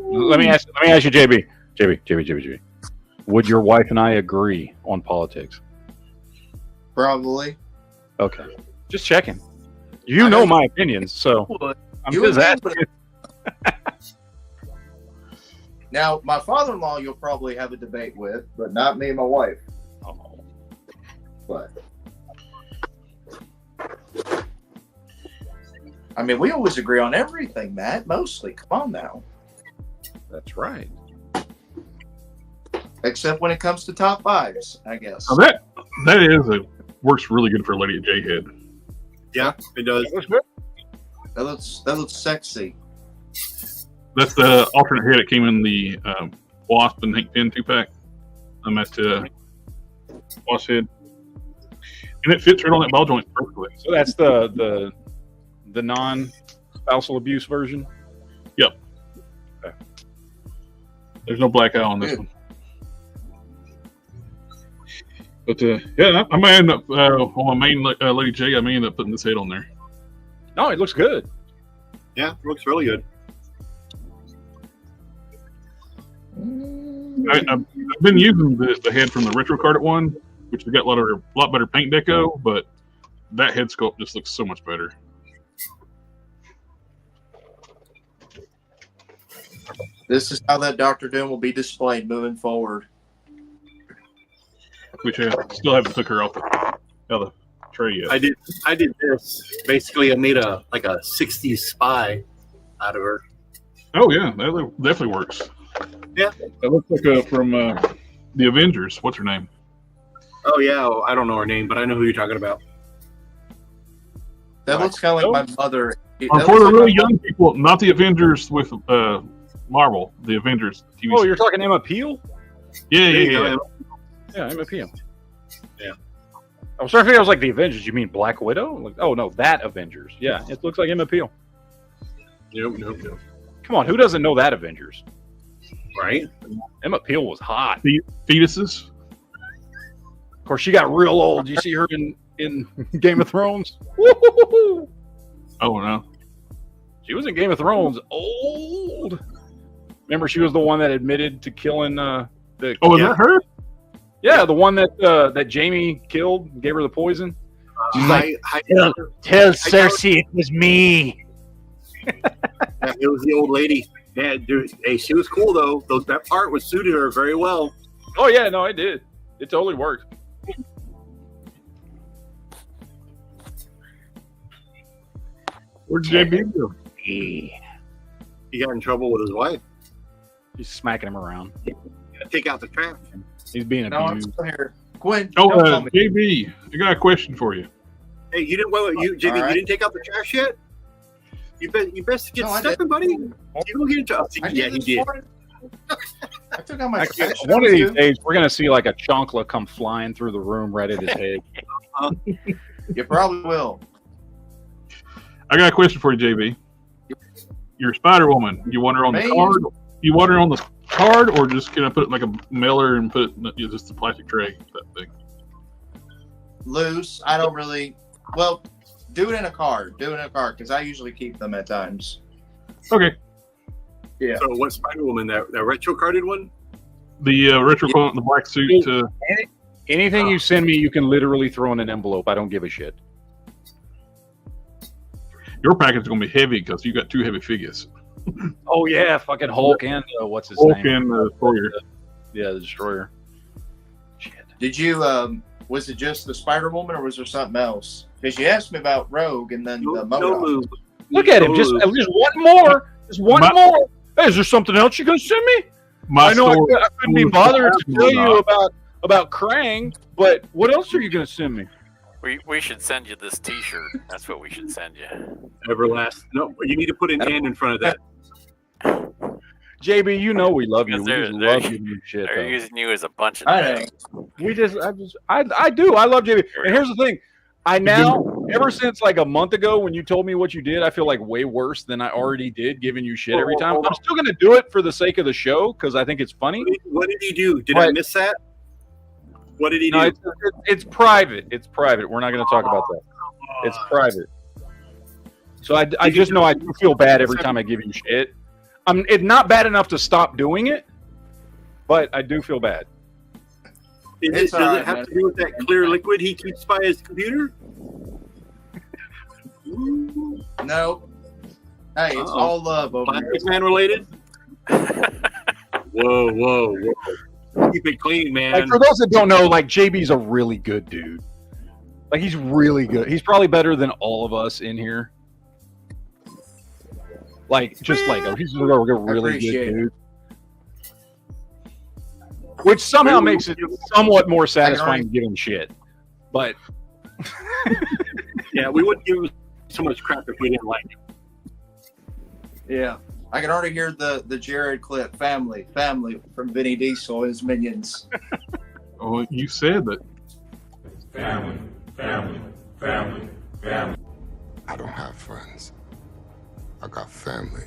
Let me ask you, JB. Would your wife and I agree on politics? Probably. Okay. Just checking. You know my opinions, so I'm just asking. Now, my father-in-law you'll probably have a debate with, but not me and my wife. Oh. But I mean, we always agree on everything, Matt. Mostly. Come on now. That's right. Except when it comes to top fives, I guess. Now that works really good for a lady at J-Head. Yeah, it does. That looks sexy. That's the alternate head that came in the Wasp and Hank Pym 2-pack. That's Wasp head. And it fits right on that ball joint perfectly. So that's the non-spousal abuse version? Yep. Okay. There's no black eye on this one. But I might end up on my main Lady J. I may end up putting this head on there. No, it looks good. Yeah, it looks really good. I've been using the head from the retro carded one, which has got a lot better paint deco, but that head sculpt just looks so much better. This is how that Dr. Doom will be displayed moving forward. Which I still haven't took her off the tray yet. I did this. Basically, I made a 60s spy out of her. Oh yeah, that definitely works. Yeah. That looks like from the Avengers. What's her name? Oh yeah, I don't know her name, but I know who you're talking about. That looks kind of like my mother. For the really young people, not the Avengers with Marvel, the Avengers TV Oh, you're talking Emma Peel? Yeah. Yeah, Emma Peel. Yeah. I was trying to think. I was like, the Avengers. You mean Black Widow? Like, oh no, that Avengers. Yeah, it looks like Emma Peel. Nope. Come on, who doesn't know that Avengers? Right? Emma Peel was hot. Fetuses. Of course, she got real old. You see her in Game of Thrones? Woo-hoo-hoo-hoo. Oh no. She was in Game of Thrones. Old. Remember, she was the one that admitted to killing the. Oh, was that her? Yeah, the one that Jamie killed, gave her the poison. She's like, tell Cersei it was me. It was the old lady. Yeah, dude. Hey, she was cool though. That part was suited her very well. oh yeah, no, it did. It totally worked. Where'd JB go? He got in trouble with his wife. He's smacking him around. Take out the trash. He's being No, I'm abused. still here. Quinn, Oh, don't tell me. JB, I got a question for you. Hey, you didn't. Wait, JB, All right. you didn't take out the trash yet. You best get No, I stepping, buddy. You don't get into. I Yeah, did he this did. morning. I took out my trash. One of these days, we're gonna see like a chancla come flying through the room right at his head. You probably will. I got a question for you, JB. You're Spider Woman. You want her on the Man. card? You want her on the card, or just can I put it in like a mailer and put it in just a plastic tray? That thing. Loose. I don't really. Well, do it in a card. Do it in a card because I usually keep them at times. Okay. Yeah. So what Spider Woman? That retro carded one? The retro clone, the black suit. Anything you send me, you can literally throw in an envelope. I don't give a shit. Your package is gonna be heavy because you got two heavy figures. Oh yeah, fucking Hulk and what's his Hulk name? and Sawyer. Yeah, the Destroyer. Shit. Did you? Was it just the Spider Woman or was there something else? Because you asked me about Rogue and then the No Modoc. move. Look at him. Just one more. Just one more. Hey, is there something else you're gonna send me? My I know story- I couldn't be bothered to tell you about Krang, but what else are you gonna send me? We should send you this T-shirt. That's what we should send you. Everlast. No, you need to put an N in front of that. JB, you know we love you. We They're- just they're- love you. Shit, They're though. using you as a bunch of I know. things. I do. I love JB. And here's the thing. I now, ever since like a month ago when you told me what you did, I feel like way worse than I already did, giving you shit every time. I'm still going to do it for the sake of the show because I think it's funny. What did he do? Did I But- miss that? What did he No, do? it's private. It's private. We're not going to talk about that. It's private. So I just know I do feel bad every time I give you shit. It's not bad enough to stop doing it, but I do feel bad. It's Does all right, it have man. to do with that clear liquid he keeps by his computer? No. Hey, it's Uh-oh. all love over here. Plastic Man related? Whoa. Keep it clean, man. Like for those that don't know, like JB's a really good dude. Like he's really good. He's probably better than all of us in here. Like just like he's a really appreciate good it. dude. Which somehow makes it somewhat more satisfying to give him shit. But Yeah, we wouldn't give him so much crap if we didn't like him. Yeah. I can already hear the Jared clip, family from Vinny Diesel and his minions. Oh, you said that. Family. I don't have friends. I got family.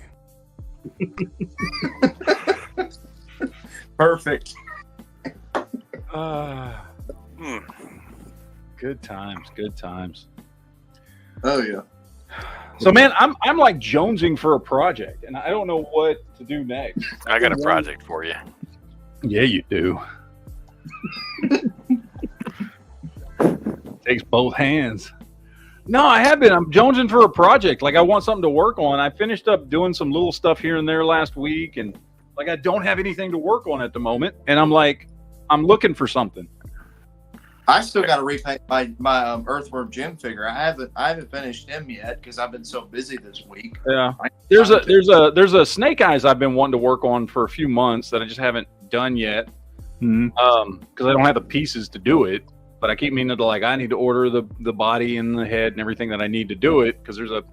Perfect. good times. Oh yeah. So man, I'm like jonesing for a project, and I don't know what to do next. I got a project for you. Yeah, you do. Takes both hands. No, I have been. I'm jonesing for a project. Like, I want something to work on. I finished up doing some little stuff here and there last week, and like, I don't have anything to work on at the moment. And I'm like, I'm looking for something. I still got to repaint my Earthworm Jim figure. I haven't finished him yet because I've been so busy this week. Yeah, there's a Snake Eyes I've been wanting to work on for a few months that I just haven't done yet. Because I don't have the pieces to do it. But I keep meaning to, like, I need to order the body and the head and everything that I need to do it, because there's a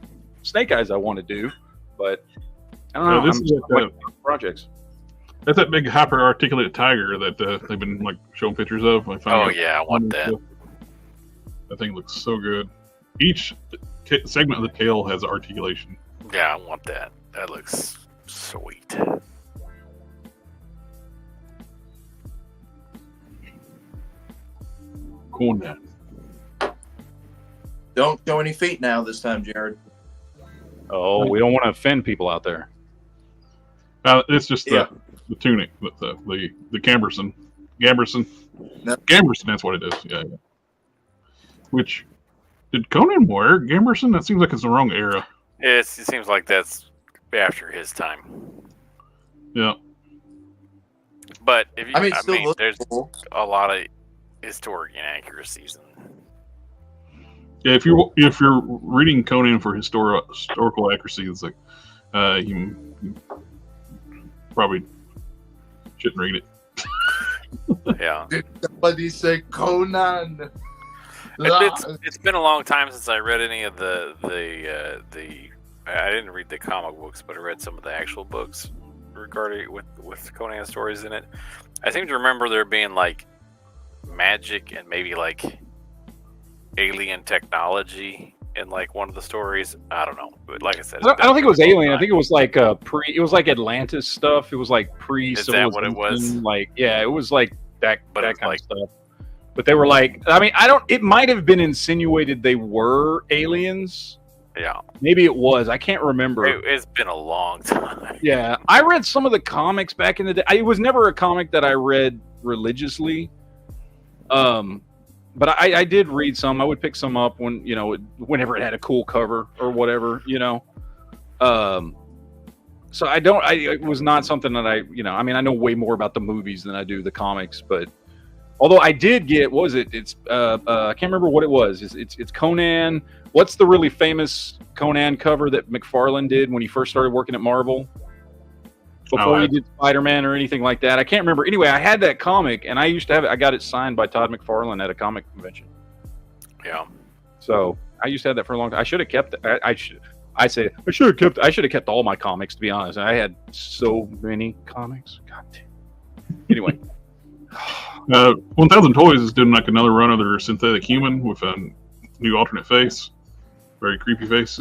Snake Eyes I want to do, but I don't know. This is projects. That's that big hyper articulated tiger that they've been like showing pictures of. Oh yeah, I want that. That thing looks so good. Each segment of the tail has articulation. Yeah, I want that. That looks sweet. Cool, man. Don't show any feet now this time, Jared. Oh, we don't want to offend people out there. It's just the tunic, the Gamberson. Gamberson, that's what it is. Yeah. Which, did Conan wear Gamberson? That seems like it's the wrong era. It seems like that's after his time. Yeah. But if you, I mean there's cool. a lot of historic inaccuracies. Yeah, if you're reading Conan for historical accuracy, it's like you probably shouldn't read it. Yeah. Did somebody say Conan? It's been a long time since I read any of the I didn't read the comic books, but I read some of the actual books regarding with Conan stories in it. I seem to remember there being like magic and maybe like alien technology in like one of the stories. I don't know, but like I said, I don't think it was alien. I think it was like it was like Atlantis stuff. It was like Is that what it was? Like, yeah, it was like that kind like, of stuff. But they were like, I mean, it might have been insinuated they were aliens. Yeah, maybe it was. I can't remember. It's been a long time. Yeah, I read some of the comics back in the day. It was never a comic that I read religiously. But I did read some. I would pick some up whenever it had a cool cover or whatever, So it was not something that I mean, I know way more about the movies than I do the comics, but although I did get, what was it? It's I can't remember what it was. It's Conan. What's the really famous Conan cover that McFarlane did when he first started working at Marvel? Before he did Spider-Man or anything like that. I can't remember. Anyway, I had that comic, and I used to have it. I got it signed by Todd McFarlane at a comic convention. Yeah. So I used to have that for a long time. I should have kept it. I should have kept all my comics, to be honest. I had so many comics. God damn. Anyway. 1000 Toys is doing like another run of their synthetic human with a new alternate face. Very creepy face.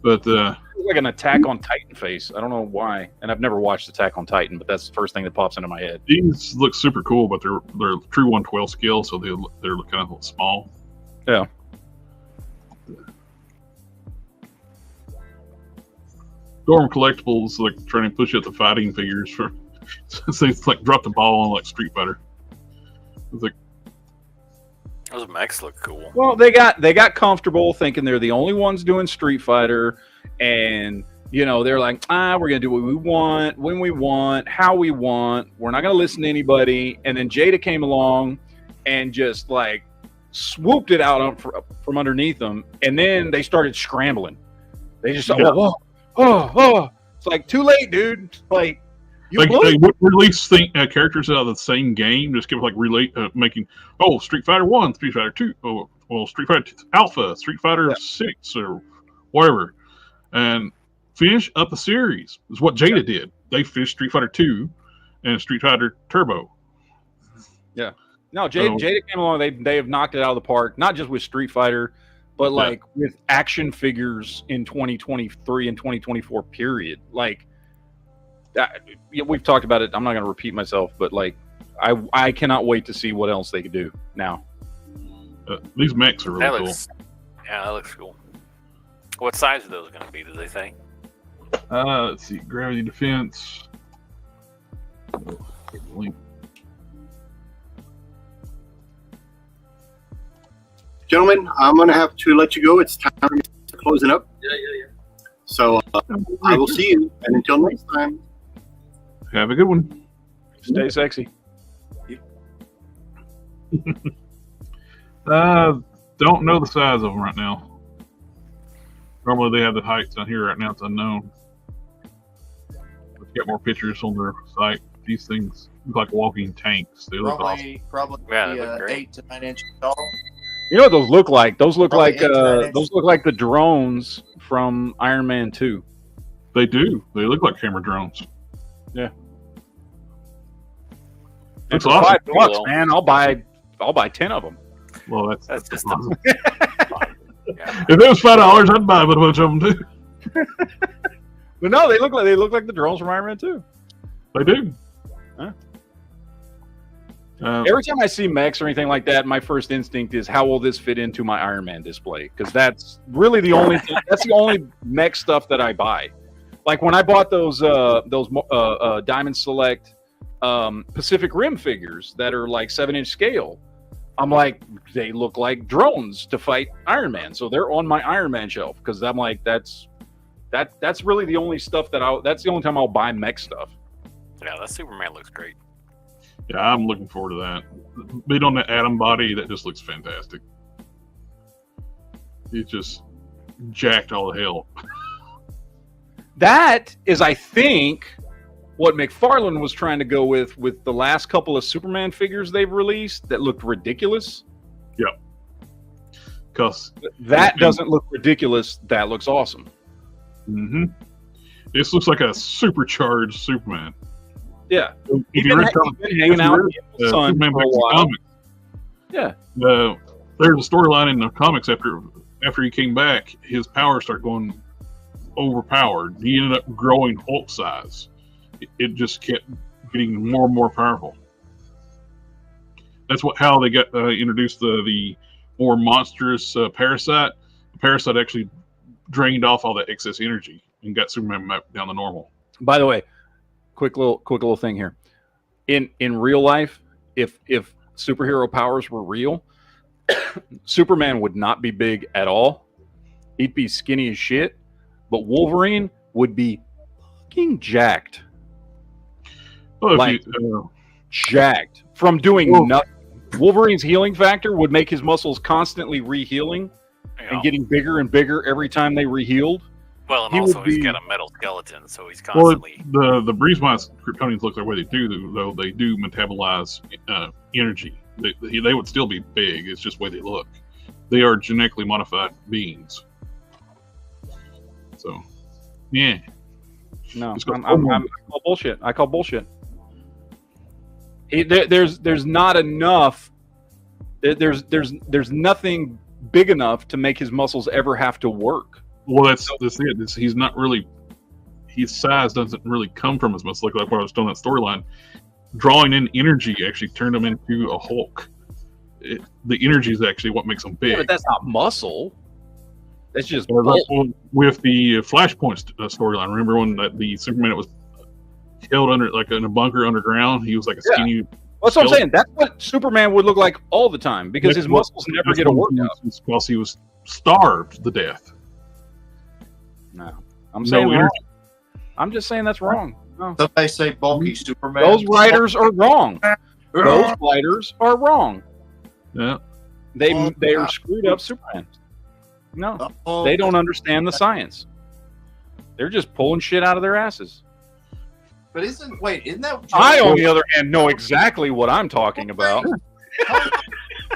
But like an Attack on Titan face. I don't know why, and I've never watched Attack on Titan, but that's the first thing that pops into my head. These look super cool, but they're true 1/12 scale, so they're kind of small. Yeah. Dorm Collectibles like trying to push out the fighting figures for things like drop the ball on like Street Fighter. It's like those mechs look cool. Well, they got comfortable thinking they're the only ones doing Street Fighter, and they're like, we're gonna do what we want, when we want, how we want. We're not gonna listen to anybody. And then Jada came along and just like swooped it out from underneath them, and then they started scrambling. They just it's like too late, dude. Like. They would release characters out of the same game, just give making Street Fighter 1, Street Fighter 2, Street Fighter Alpha, Street Fighter 6, or whatever, and finish up the series. Is what Jada did. They finished Street Fighter 2 and Street Fighter Turbo. Yeah. No, Jada came along. They have knocked it out of the park, not just with Street Fighter, but like with action figures in 2023 and 2024 period. Like, we've talked about it. I'm not going to repeat myself, but like, I cannot wait to see what else they could do now. These mechs are really cool. Yeah, that looks cool. What size are those going to be? Did they say? Let's see. Gravity defense. the link. Gentlemen, I'm going to have to let you go. It's time for me to close it up. Yeah. So I will see you. And until next time. Have a good one. Stay sexy. Don't know the size of them right now. Normally they have the heights on here. Right now it's unknown. Let's get more pictures on their site. These things look like walking tanks. They look awesome. Probably Yeah, they look great. 8 to 9 inches tall. You know what those look like? Those look Probably like 8 to 9 inches. those look like the drones from Iron Man 2. They do. They look like camera drones. Yeah. And That's for awesome. $5, man, I'll buy 10 of them. Well, that's just awesome. Yeah. If it was $5, I'd buy a bunch of them too. But no, they look like the drones from Iron Man 2. They do. Huh? Uh, Every time I see mechs or anything like that, my first instinct is how will this fit into my Iron Man display? Because that's really the only mech stuff that I buy. Like when I bought those Diamond Select Pacific Rim figures that are like 7-inch scale, I'm like, they look like drones to fight Iron Man, so they're on my Iron Man shelf because I'm like, that's really the only stuff that's the only time I'll buy mech stuff. Yeah, that Superman looks great. yeah, I'm looking forward to that. Beat on the Atom body, that just looks fantastic. He's just jacked all the hell. That is, I think, what McFarlane was trying to go with the last couple of Superman figures they've released that looked ridiculous. Yep. Because that doesn't look ridiculous. That looks awesome. Mm-hmm. This looks like a supercharged Superman. Yeah. If He's you been read hanging out in the sun Superman for a Quinn while. Comics, Yeah. there's a storyline in the comics after he came back, his powers start going overpowered. He ended up growing Hulk size. It just kept getting more and more powerful. That's how they got introduced the more monstrous Parasite. The Parasite actually drained off all that excess energy and got Superman back down to normal. By the way, quick little thing here. In real life, if superhero powers were real, Superman would not be big at all. He'd be skinny as shit. But Wolverine would be fucking jacked. Jacked from doing nothing. Wolverine's healing factor would make his muscles constantly re-healing and getting bigger and bigger every time they re-healed. Well, and also he's got a metal skeleton, so he's constantly. Well, the Breezemont Kryptonians look the way they do, though. They do metabolize energy. They would still be big. It's just the way they look. They are genetically modified beings. So, yeah. No, I call bullshit. I call bullshit. There's not enough. There's nothing big enough to make his muscles ever have to work. Well, that's it. He's not really. His size doesn't really come from his muscles. Like what I was telling that storyline, drawing in energy actually turned him into a Hulk. The energy is actually what makes him big. Yeah, but that's not muscle. That's just with the Flashpoint storyline. Remember when the Superman that was held under like in a bunker underground? He was like a skinny. That's what I'm saying. That's what Superman would look like all the time because his muscles never get a workout. Because he was starved to death. No, I'm saying wrong. I'm just saying that's wrong. No. Somebody say bulky Superman. Those writers are wrong. Those writers are wrong. Yeah, they are screwed up Superman. No, they don't understand the science. They're just pulling shit out of their asses. But isn't that? I, on the other hand, know exactly what I'm talking about.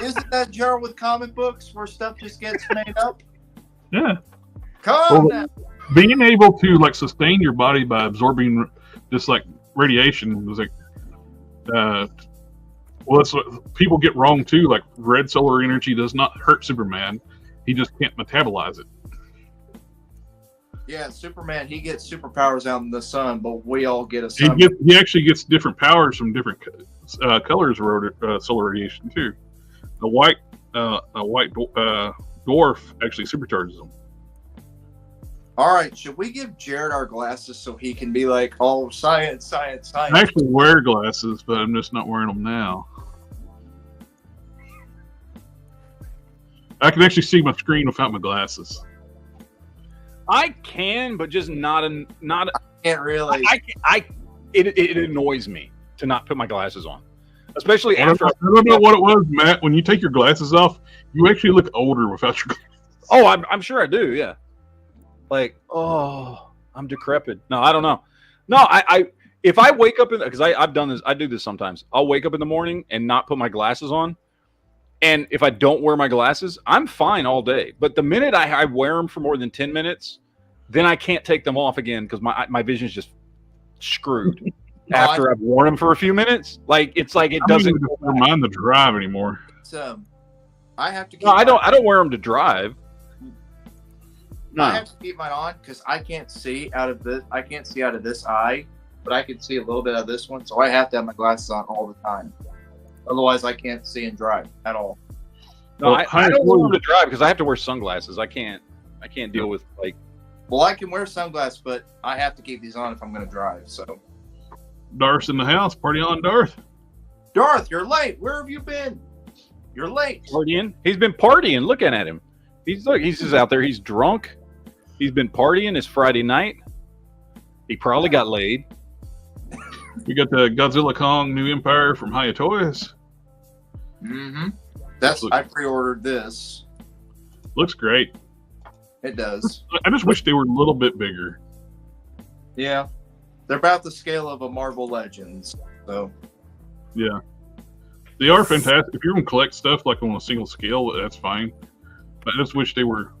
Isn't that jar with comic books where stuff just gets made up? Yeah. Come now. Being able to like sustain your body by absorbing just like radiation was like, well, that's what people get wrong too. Like red solar energy does not hurt Superman. He just can't metabolize it. Yeah, Superman, he gets superpowers out in the sun, but we all get a sun. He actually gets different powers from different colors of solar radiation too. A white dwarf actually supercharges them. All right, should we give Jared our glasses so he can be like, oh, science, science, science? I actually wear glasses, but I'm just not wearing them now. I can actually see my screen without my glasses. I can, but just not. Can't really. It annoys me to not put my glasses on, especially I don't after. know what it was, Matt. When you take your glasses off, you actually look older without your glasses. Oh, I'm sure I do. Yeah. Like, oh, I'm decrepit. No, I don't know. No, I if I wake up because I've done this. I do this sometimes. I'll wake up in the morning and not put my glasses on. And if I don't wear my glasses, I'm fine all day. But the minute I wear them for more than 10 minutes, then I can't take them off again because my vision's just screwed. After I've worn them for a few minutes, like it doesn't mind the drive anymore. I have to. No, I don't wear them to drive. No. I have to keep mine on because I can't see out of this. I can't see out of this eye, but I can see a little bit of this one, so I have to have my glasses on all the time. Otherwise, I can't see and drive at all. No, I don't wear them to drive because I have to wear sunglasses. I can't deal with like. Well, I can wear sunglasses, but I have to keep these on if I'm going to drive. So. Darth's in the house. Party on, Darth. Darth, you're late. Where have you been? You're late. Partying. He's been partying. Looking at him. He's just out there. He's drunk. He's been partying. It's Friday night. He probably got laid. We got the Godzilla Kong New Empire from Hiya Toys. Mm-hmm. I pre-ordered this. Looks great. It does. I just wish they were a little bit bigger. Yeah. They're about the scale of a Marvel Legends. So. Yeah. They are fantastic. If you're going to collect stuff like on a single scale, that's fine. But I just wish they were...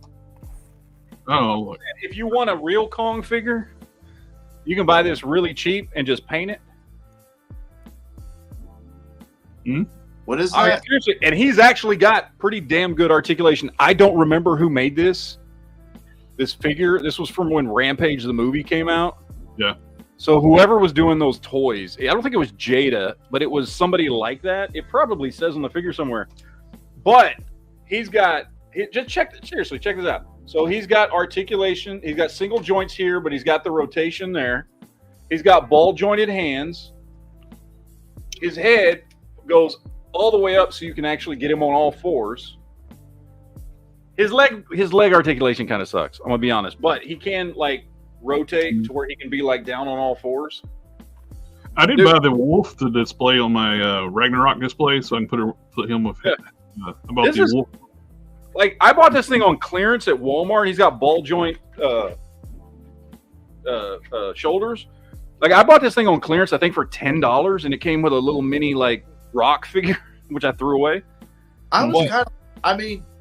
I don't know. If you want a real Kong figure, you can buy this really cheap and just paint it. What is that? Seriously, and he's actually got pretty damn good articulation. I don't remember who made this figure. This was from when Rampage the movie came out. Yeah. So whoever was doing those toys, I don't think it was Jada, but it was somebody like that. It probably says on the figure somewhere. But check this out. So he's got articulation. He's got single joints here, but he's got the rotation there. He's got ball jointed hands. His head goes all the way up so you can actually get him on all fours. His leg articulation kind of sucks, I'm gonna be honest, but he can like rotate to where he can be like down on all fours. I did buy the wolf to display on my Ragnarok display, so I can put him with wolf. Like I bought this thing on clearance at Walmart. He's got ball joint shoulders. Like I bought this thing on clearance, I think for $10, and it came with a little mini like rock figure, which I threw away.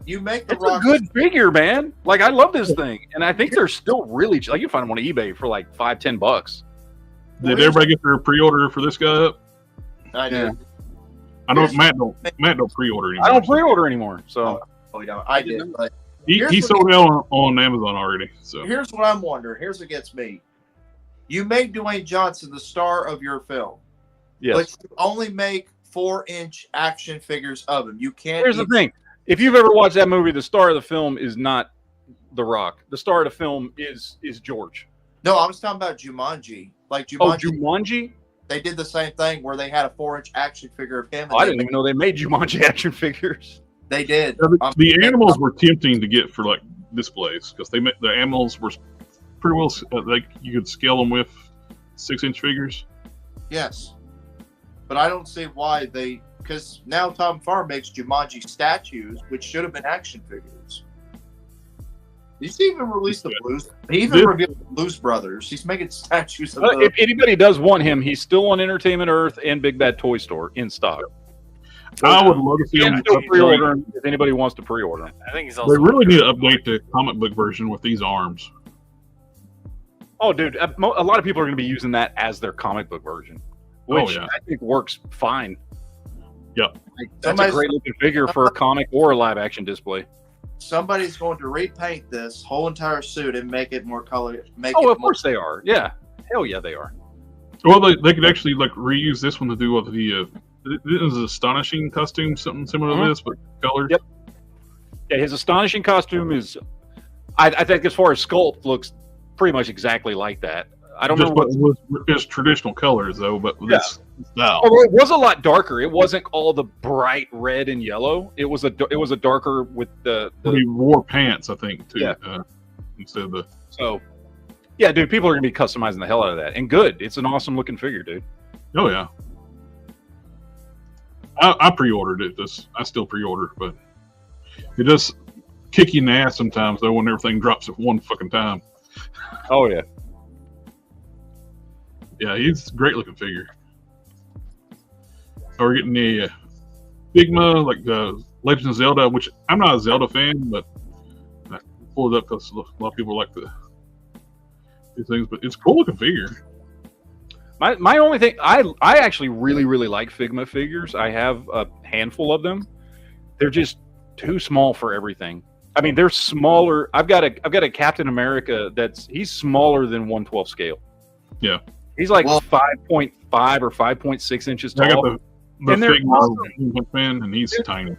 You make the It's a good figure, man. Like I love this thing, and I think they're still really like you can find them on eBay for like $5-10. Did everybody get their pre-order for this guy up? I did. I know Matt don't pre-order anymore. I don't pre-order anymore, so I did. But he sold out on Amazon already. So here's what I'm wondering. Here's what gets me. You made Dwayne Johnson the star of your film. yes. But you only make 4-inch action figures of him. You can't. Here's the thing. If you've ever watched that movie, the star of the film is not The Rock. The star of the film is George. No, I was talking about Jumanji. Like Jumanji. Oh, Jumanji? They did the same thing where they had a 4-inch action figure of him. I didn't even know they made Jumanji action figures. They did. The animals were tempting to get for like displays because the animals were pretty well like you could scale them with 6-inch figures. Yes, but I don't see why because now Tom Farr makes Jumanji statues, which should have been action figures. He's even released the Blues. He even revealed the Blues Brothers. He's making statues of If anybody does want him, he's still on Entertainment Earth and Big Bad Toy Store in stock. I would love to see him pre-order him if anybody wants to pre-order him. I think he's also. They really need to update the comic book version with these arms. Oh, dude, a lot of people are going to be using that as their comic book version, which I think works fine. Yep. That's a great looking figure for a comic or a live action display. Somebody's going to repaint this whole entire suit and make it more color. Of course they are. Yeah. Hell yeah, they are. Well, they could actually like reuse this one to do what the this is an astonishing costume, something similar to this, but colors. Yep. Yeah, his astonishing costume is. I think as far as sculpt looks pretty much exactly like that. I don't Just remember what was his traditional colors though, but this style. Although it was a lot darker. It wasn't all the bright red and yellow. It was a darker with the He wore pants, I think, too. Yeah. Instead of the. So, yeah, dude, people are gonna be customizing the hell out of that, and good. It's an awesome looking figure, dude. Oh yeah. I pre-ordered it. I still pre-order, but it does kick you in the ass sometimes though when everything drops at one fucking time. Oh yeah. Yeah, he's a great looking figure. So we're getting the Figma, like the Legend of Zelda, which I'm not a Zelda fan, but I pulled it up because a lot of people like the these things. But it's a cool looking figure. My only thing, I actually really like Figma figures. I have a handful of them. They're just too small for everything. I mean, they're smaller. I've got a Captain America he's smaller than 1/12 scale. Yeah. He's like 5.5 or 5.6 inches tall. I got the And they're Figma fan, and he's tiny.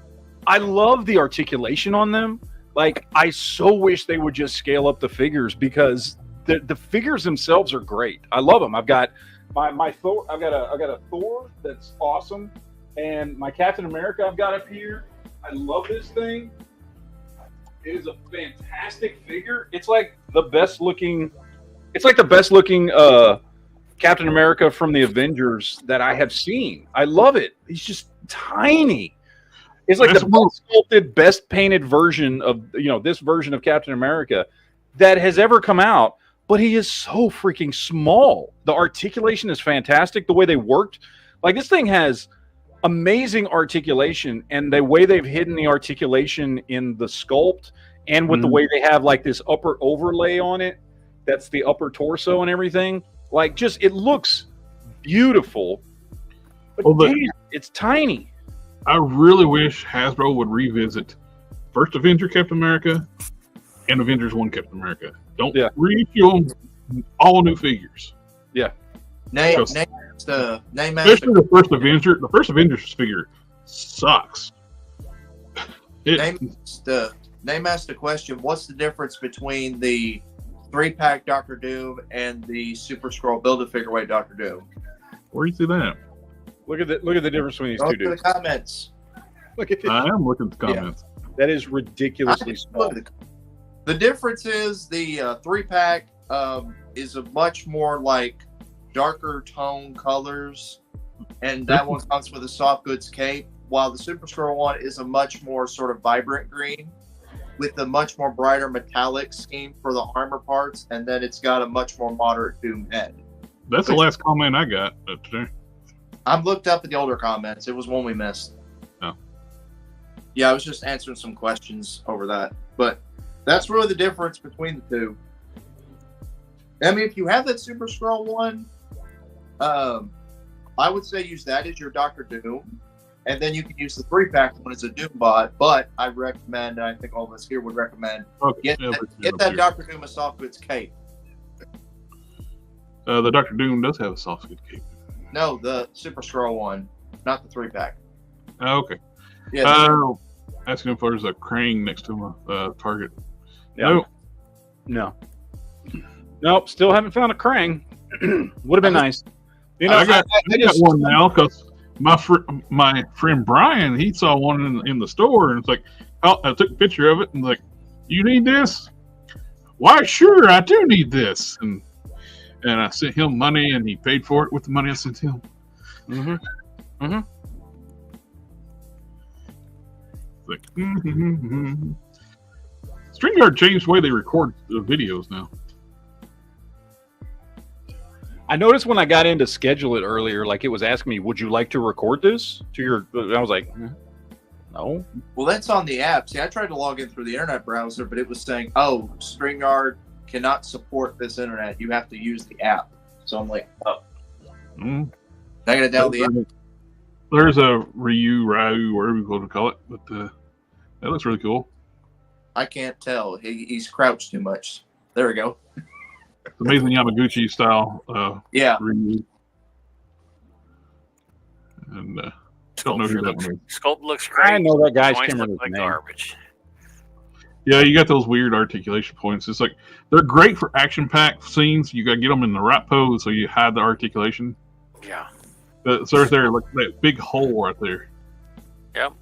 I love the articulation on them. Like, I so wish they would just scale up the figures because the figures themselves are great. I love them. I've got my Thor. I've got a Thor that's awesome, and my Captain America I've got up here. I love this thing. It is a fantastic figure. It's like the best looking. It's like the best looking Captain America from the Avengers that I have seen. I love it. He's just tiny. It's like the best sculpted, best painted version of this version of Captain America that has ever come out. But he is so freaking small. The articulation is fantastic. The way they worked, like this thing has amazing articulation, and the way they've hidden the articulation in the sculpt, and with the way they have like this upper overlay on it. That's the upper torso and everything. Like, just it looks beautiful. But damn, it's tiny. I really wish Hasbro would revisit First Avenger Captain America and Avengers 1 Captain America. Don't reissue them all new figures. Yeah. Name especially the First Avenger. The First Avengers figure sucks. Name asked the question, what's the difference between the 3-pack Doctor Doom and the Super Scroll Build-A-Figure-Weight Doctor Doom? Where do you see that? Look at the difference between these two dudes. The comments. Look at this. I am looking at the comments. That is ridiculously small. The difference is the 3-pack is a much more like darker tone colors, and that one comes with a soft goods cape, while the Super Scroll one is a much more sort of vibrant green with a much more brighter metallic scheme for the armor parts, and then it's got a much more moderate Doom head. That's the last comment I got today. I've looked up at the older comments. It was one we missed. Oh. Yeah, I was just answering some questions over that. But that's really the difference between the two. I mean, if you have that Super Scroll one, I would say use that as your Doctor Doom. And then you can use the 3-pack one as a Doom bot. But I recommend, and I think all of us here would recommend, get that Doctor Doom a soft goods cape. The Doctor Doom does have a soft goods cape. No, the Super Scroll one, not the 3-pack. Oh, okay. Yeah. Asking if there's a crane next to my target. Yeah. No. Nope. Still haven't found a Krang. Would have been nice. You know, I got one now because my friend Brian, he saw one in the store, and it's like, I took a picture of it and like, you need this? Why, sure, I do need this. And I sent him money, and he paid for it with the money I sent him. Mm-hmm. Mm-hmm. Like, StreamYard changed the way they record the videos now. I noticed when I got in to schedule it earlier, like it was asking me, would you like to record this to your... I was like, no. Well, that's on the app. See, I tried to log in through the internet browser, but it was saying, oh, StreamYard cannot support this internet. You have to use the app. So I'm like, oh. I gotta download the app. There's a Ryu, whatever you want to call it, but that looks really cool. I can't tell. He's crouched too much. There we go. It's amazing Yamaguchi style. Ryu. And don't know who that one is. Sculpt looks great. I know that guy's Joints camera look is like name. garbage. Yeah, you got those weird articulation points. It's like they're great for action-packed scenes. You got to get them in the right pose so you hide the articulation. Yeah. So right there, like that big hole right there. Yep.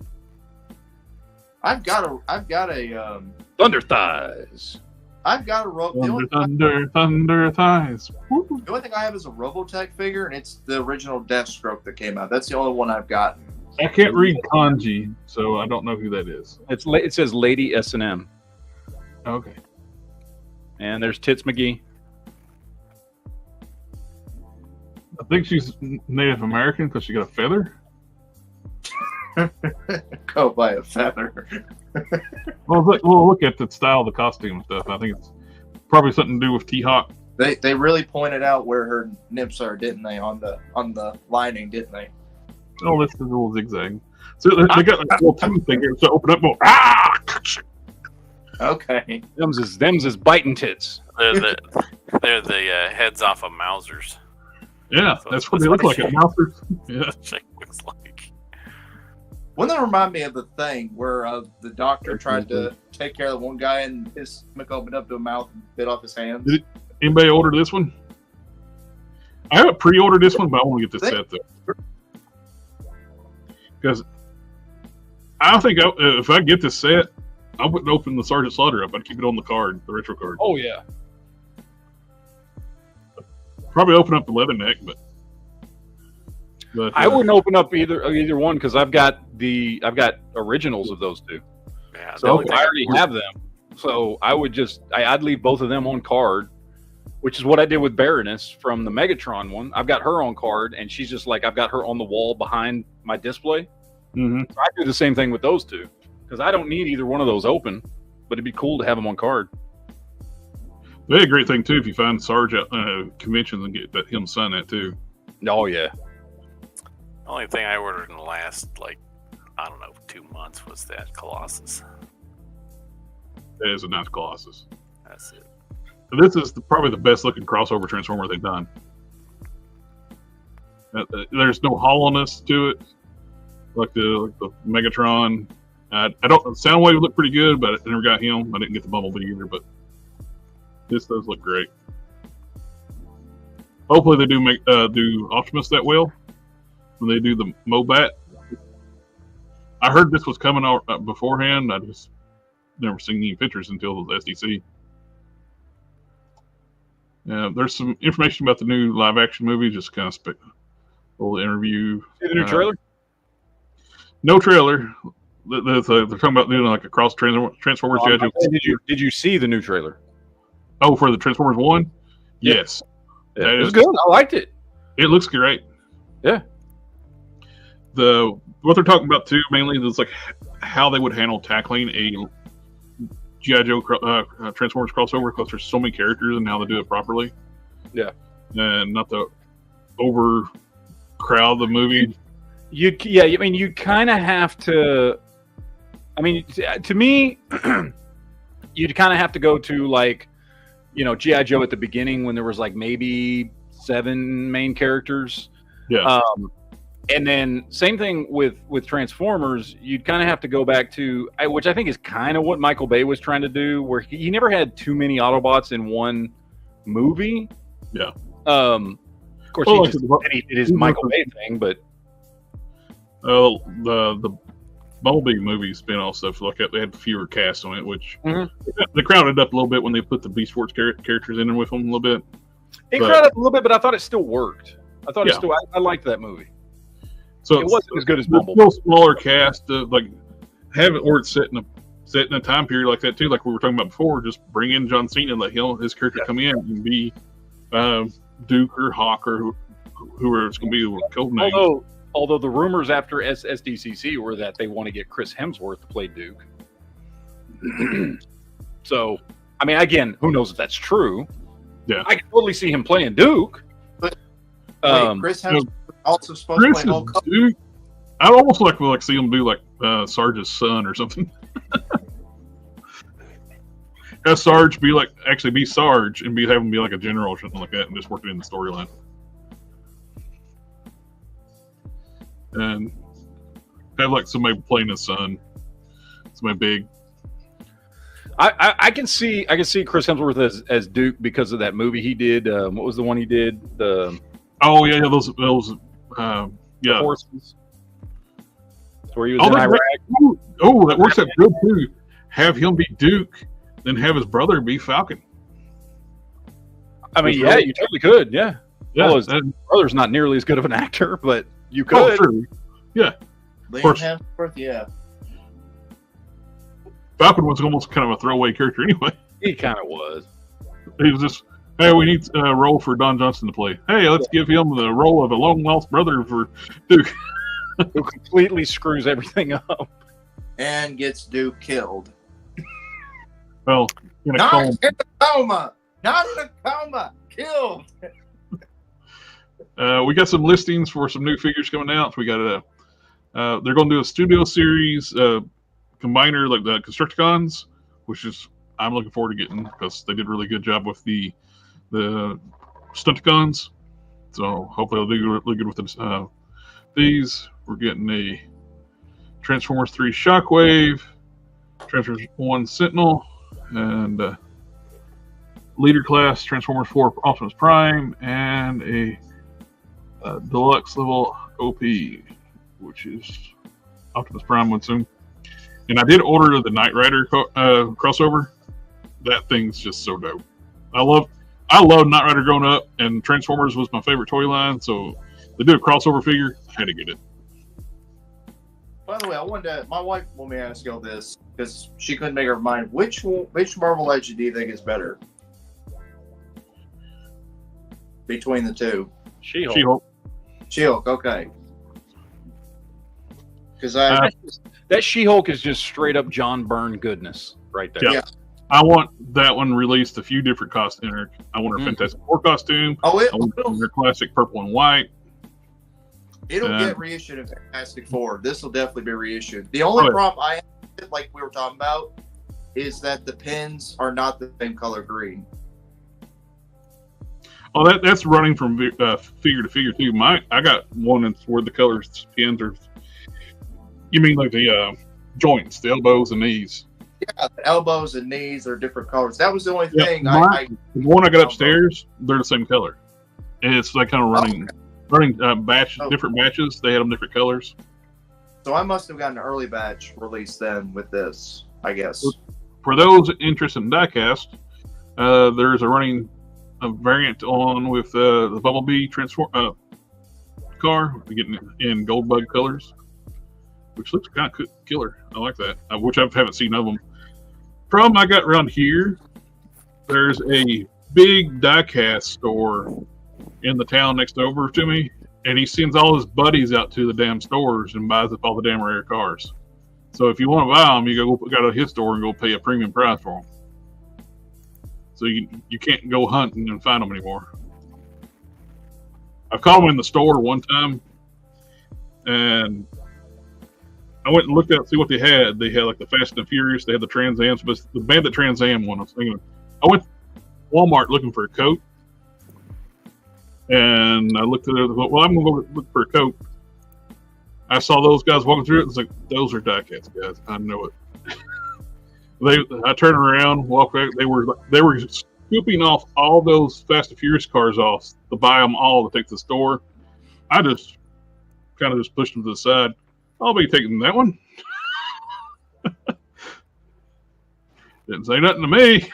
I've got a Thunder thighs. I've got a Thunder thighs. Woo. the only thing I have is a Robotech figure, and it's the original Deathstroke that came out. That's the only one I've gotten. I can't read kanji, so I don't know who that is. It says Lady S&M. Okay. And there's Tits McGee. I think she's Native American because she got a feather. Go by a feather. Well, look at the style of the costume and stuff. I think it's probably something to do with T-Hawk. They really pointed out where her nips are, didn't they? On the lining, didn't they? Oh, that's the little zigzag. So they got like a little two finger to open up. Go, ah! Okay. Them's is biting tits. They're the heads off of Mausers. Yeah, that's what they look like at Mousers. Yeah. That's what it looks like. Wouldn't that remind me of the thing where the doctor tried to take care of the one guy and his stomach opened up to a mouth and bit off his hands? Anybody order this one? I haven't pre-ordered this one, but I want to get this set though. Because I think if I get this set, I wouldn't open the Sergeant Slaughter up. I'd keep it on the card, the retro card. Oh yeah. Probably open up the Leatherneck, but I wouldn't open up either one because I've got originals of those two. Yeah, So I already have them. So I'd leave both of them on card, which is what I did with Baroness from the Megatron one. I've got her on card, and she's just like I've got her on the wall behind my display. Mm-hmm. So I do the same thing with those two because I don't need either one of those open, but it'd be cool to have them on card. That'd be a great thing too if you find Sarge at conventions and get him sign that too. Oh yeah. The only thing I ordered in the last 2 months was that Colossus. That is a nice Colossus. That's it. This is probably the best looking crossover Transformer they've done. There's no hollowness to it, like the Megatron. Soundwave looked pretty good, but I never got him. I didn't get the Bumblebee either, but this does look great. Hopefully they do Optimus that well when they do the Mobat. I heard this was coming out beforehand. I just never seen any pictures until the SDC. There's some information about the new live action movie, just kind of a little interview. See the new trailer? No trailer. They're talking about doing like a cross Transformers. Did you see the new trailer? Oh, for the Transformers 1? Yes. Yeah, it was good. I liked it. It looks great. Yeah. What they're talking about too mainly is like how they would handle tackling a G.I. Joe Transformers crossover because there's so many characters and how they do it properly. Yeah. And not to overcrowd the movie. You kind of have to. I mean, to me, you'd kind of have to go to G.I. Joe at the beginning when there was maybe 7 main characters. Yeah. And then same thing with Transformers, you'd kind of have to go back to, which I think is kind of what Michael Bay was trying to do, where he never had too many Autobots in one movie. Yeah. Of course, he did his Michael Bay thing, but the Bumblebee movie spin-off stuff like that, they had fewer casts on it, which they crowded up a little bit when they put the Beast Wars characters in there with them a little bit. It crowded up a little bit, but I thought it still worked. I liked that movie. So it wasn't as good as Bumblebee. Still smaller cast, have it or it's set in a time period like that too, like we were talking about before. Just bring in John Cena and let his character come in and be Duke or Hawk or whoever it's going to be with code name. Although the rumors after SDCC were that they want to get Chris Hemsworth to play Duke. So, I mean, again, who knows if that's true? Yeah, I can totally see him playing Duke. But Chris Hemsworth also supposed to play Hulk. Duke. I'd almost like to see him do Sarge's son or something. Have Sarge be be Sarge and have him be like a general or something like that, and just work it in the storyline. And have somebody playing his son, somebody big. I can see Chris Hemsworth as Duke because of that movie he did. What was the one he did? The those the horses. Where he was in Iraq. That works out good too. Have him be Duke, then have his brother be Falcon. I mean, yeah, you totally could. Yeah. Well, his brother's not nearly as good of an actor, but you could. Oh, true. Yeah. Liam Hemsworth, yeah. Falcon was almost kind of a throwaway character anyway. He kind of was. He was just, hey, we need a role for Don Johnson to play. Hey, let's give him the role of a long lost brother for Duke. Who completely screws everything up. And gets Duke killed. Well, in a coma. Not in a coma. Killed. We got some listings for some new figures coming out. We got they're going to do a studio series combiner like the Constructicons, which is I'm looking forward to getting because they did a really good job with the Stunticons. So hopefully they'll do really good with these. We're getting a Transformers 3 Shockwave, Transformers 1 Sentinel, and Leader Class Transformers 4 Optimus Prime, and a deluxe level OP, which is Optimus Prime one soon. And I did order the Knight Rider crossover. That thing's just so dope. I love Knight Rider growing up, and Transformers was my favorite toy line. So they did a crossover figure. I had to get it. By the way, my wife wanted me to ask you this because she couldn't make her mind. Which Marvel Legend do you think is better between the two? She-Hulk. She-Hulk, okay. Because that She-Hulk is just straight up John Byrne goodness right there. Yeah. I want that one released a few different costumes. I want her Fantastic Four costume. I want her classic purple and white. It'll get reissued in Fantastic Four. This will definitely be reissued. The only problem I have, like we were talking about, is that the pins are not the same color green. Oh, that's running from figure to figure too. I got one that's where the colors pins are. You mean like the joints, the elbows and knees? Yeah, the elbows and knees are different colors. That was the only thing. The one I got upstairs, they're the same color, and it's like kind of running different batches. They had them different colors. So I must have gotten an early batch release then with this, I guess. For those interested in diecast, there's a variant on with the Bumblebee car, getting it in gold bug colors, which looks kind of killer. I like that. Which I haven't seen of them. Problem I got around here, there's a big diecast store in the town next over to me, and he sends all his buddies out to the damn stores and buys up all the damn rare cars. So if you want to buy them, you go to his store and go pay a premium price for them. So you can't go hunting and find them anymore. I've called them in the store one time, and I went and looked out to see what they had. They had like the Fast and Furious. They had the Trans Ams, but the Bandit Trans Am one. I was thinking, I went to Walmart looking for a coat, and I looked at it. Well, I'm gonna go look for a coat. I saw those guys walking through it. It's like, those are diecast guys. I know it. I turned around, walked back. They were scooping off all those Fast and Furious cars off to buy them all to take to the store. I just kind of pushed them to the side. I'll be taking that one. Didn't say nothing to me.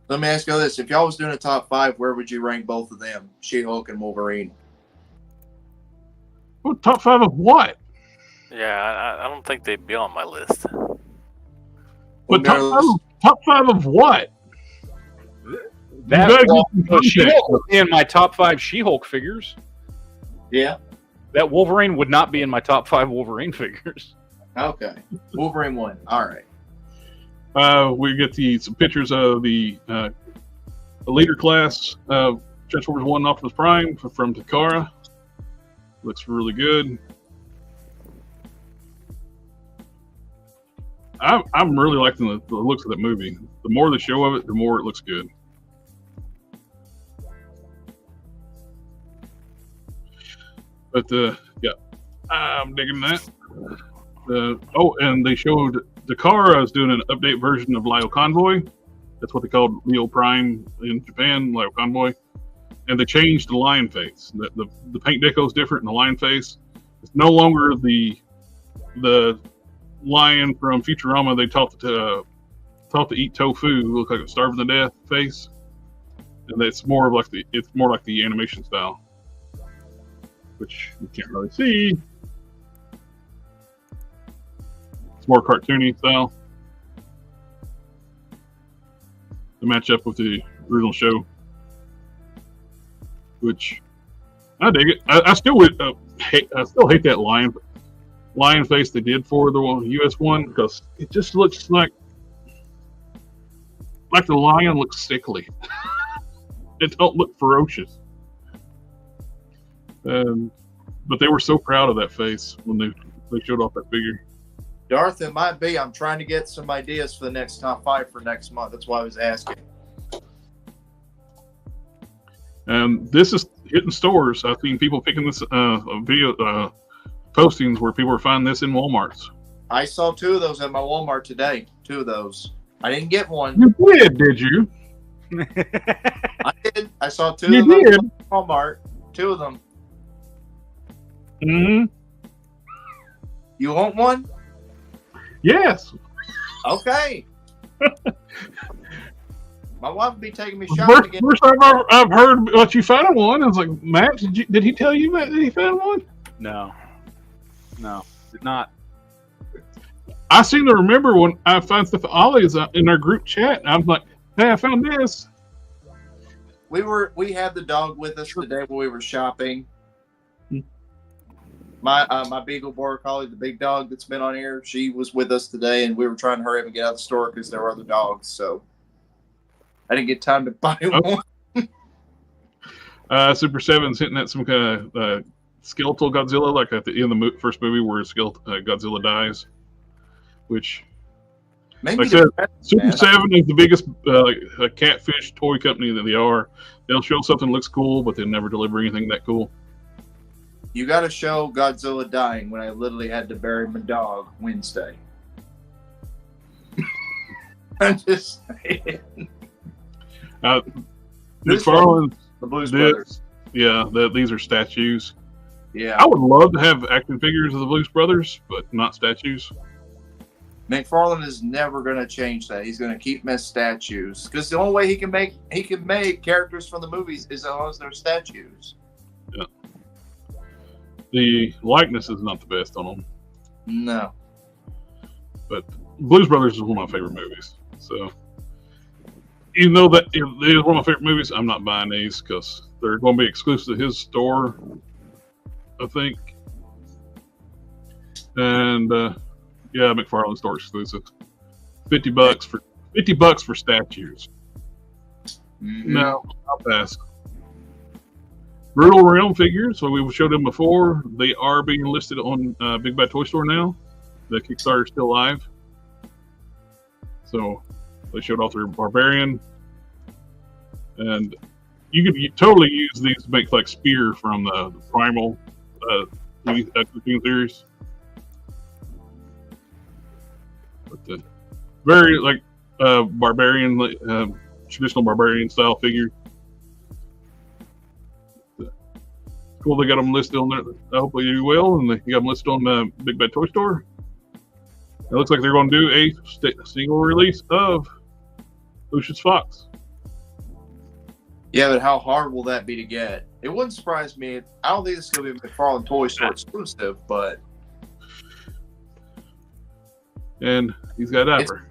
Let me ask you this: if y'all was doing a top 5, where would you rank both of them, She-Hulk and Wolverine? Well, top 5 of what? Yeah, I don't think they'd be on my list. But top 5 of what? She-Hulk would be in my top 5 She-Hulk figures. Yeah. That Wolverine would not be in my top 5 Wolverine figures. Okay. Wolverine 1. All right. We get some pictures of the Leader Class Transformers 1 Optimus Prime from Takara. Looks really good. I'm really liking the looks of that movie. The more they show of it, the more it looks good. But yeah, I'm digging that. And they showed Dakar is doing an update version of Lio Convoy. That's what they called Leo Prime in Japan, Lio Convoy. And they changed the lion face. The paint deco is different in the lion face. It's no longer the lion from Futurama they taught to eat tofu, who looked like a starving to death face. And it's more like the animation style, which you can't really see. It's more cartoony style to match up with the original show, which I dig it. I still would hate that lion face they did for the US one, because it just looks like the lion looks sickly. It don't look ferocious. But they were so proud of that face when they showed off that figure. Darth, it might be. I'm trying to get some ideas for the next top 5 for next month. That's why I was asking. And this is hitting stores. I've seen people picking this video postings where people are finding this in Walmarts. I saw 2 of those at my Walmart today. 2 of those. I didn't get one. You did you? I did. I saw 2 you of them did. at Walmart. 2 of them. Mm-hmm. You want one? Yes. Okay. My wife would be taking me shopping again. First time I've heard about you finding one. I was like, Matt, did he tell you, Matt, that he found one? No, did not. I seem to remember when I found stuff at Ollie's in our group chat. And I was like, hey, I found this. We had the dog with us today when we were shopping. My Beagle Border Collie, the big dog that's been on here, she was with us today, and we were trying to hurry up and get out of the store because there were other dogs. So I didn't get time to buy one. Super 7's hitting at some kind of skeletal Godzilla, like at the end of the first movie where Godzilla dies. Which, Maybe like I said, Super 7 is the biggest catfish toy company that they are. They'll show something that looks cool, but they'll never deliver anything that cool. You got to show Godzilla dying when I literally had to bury my dog Wednesday. I'm just saying. McFarlane, The Blues Brothers. Yeah, these are statues. Yeah. I would love to have action figures of the Blues Brothers, but not statues. McFarlane is never going to change that. He's going to keep them as statues, because the only way he can make characters from the movies is as long as they're statues. Yeah. The likeness is not the best on them. No. But Blues Brothers is one of my favorite movies. So, even though that it is one of my favorite movies, I'm not buying these because they're going to be exclusive to his store, I think. And yeah, McFarlane store exclusive. $50 for statues. Mm-hmm. No, I'll pass. Brutal Realm figures, so we showed them before. They are being listed on Big Bad Toy Store now. The Kickstarter is still live. So they showed off their Barbarian. And you could totally use these to make like Spear from the Primal cartoon series. But the very like Barbarian, traditional Barbarian style figure. Cool, they got them listed on there. Hopefully you will, and they got them listed on the Big Bad Toy Store. It looks like they're going to do a single release of Lucius Fox. Yeah, but how hard will that be to get? It wouldn't surprise me. I don't think this is going to be a McFarlane Toy Store exclusive, but... And he's got Dapper.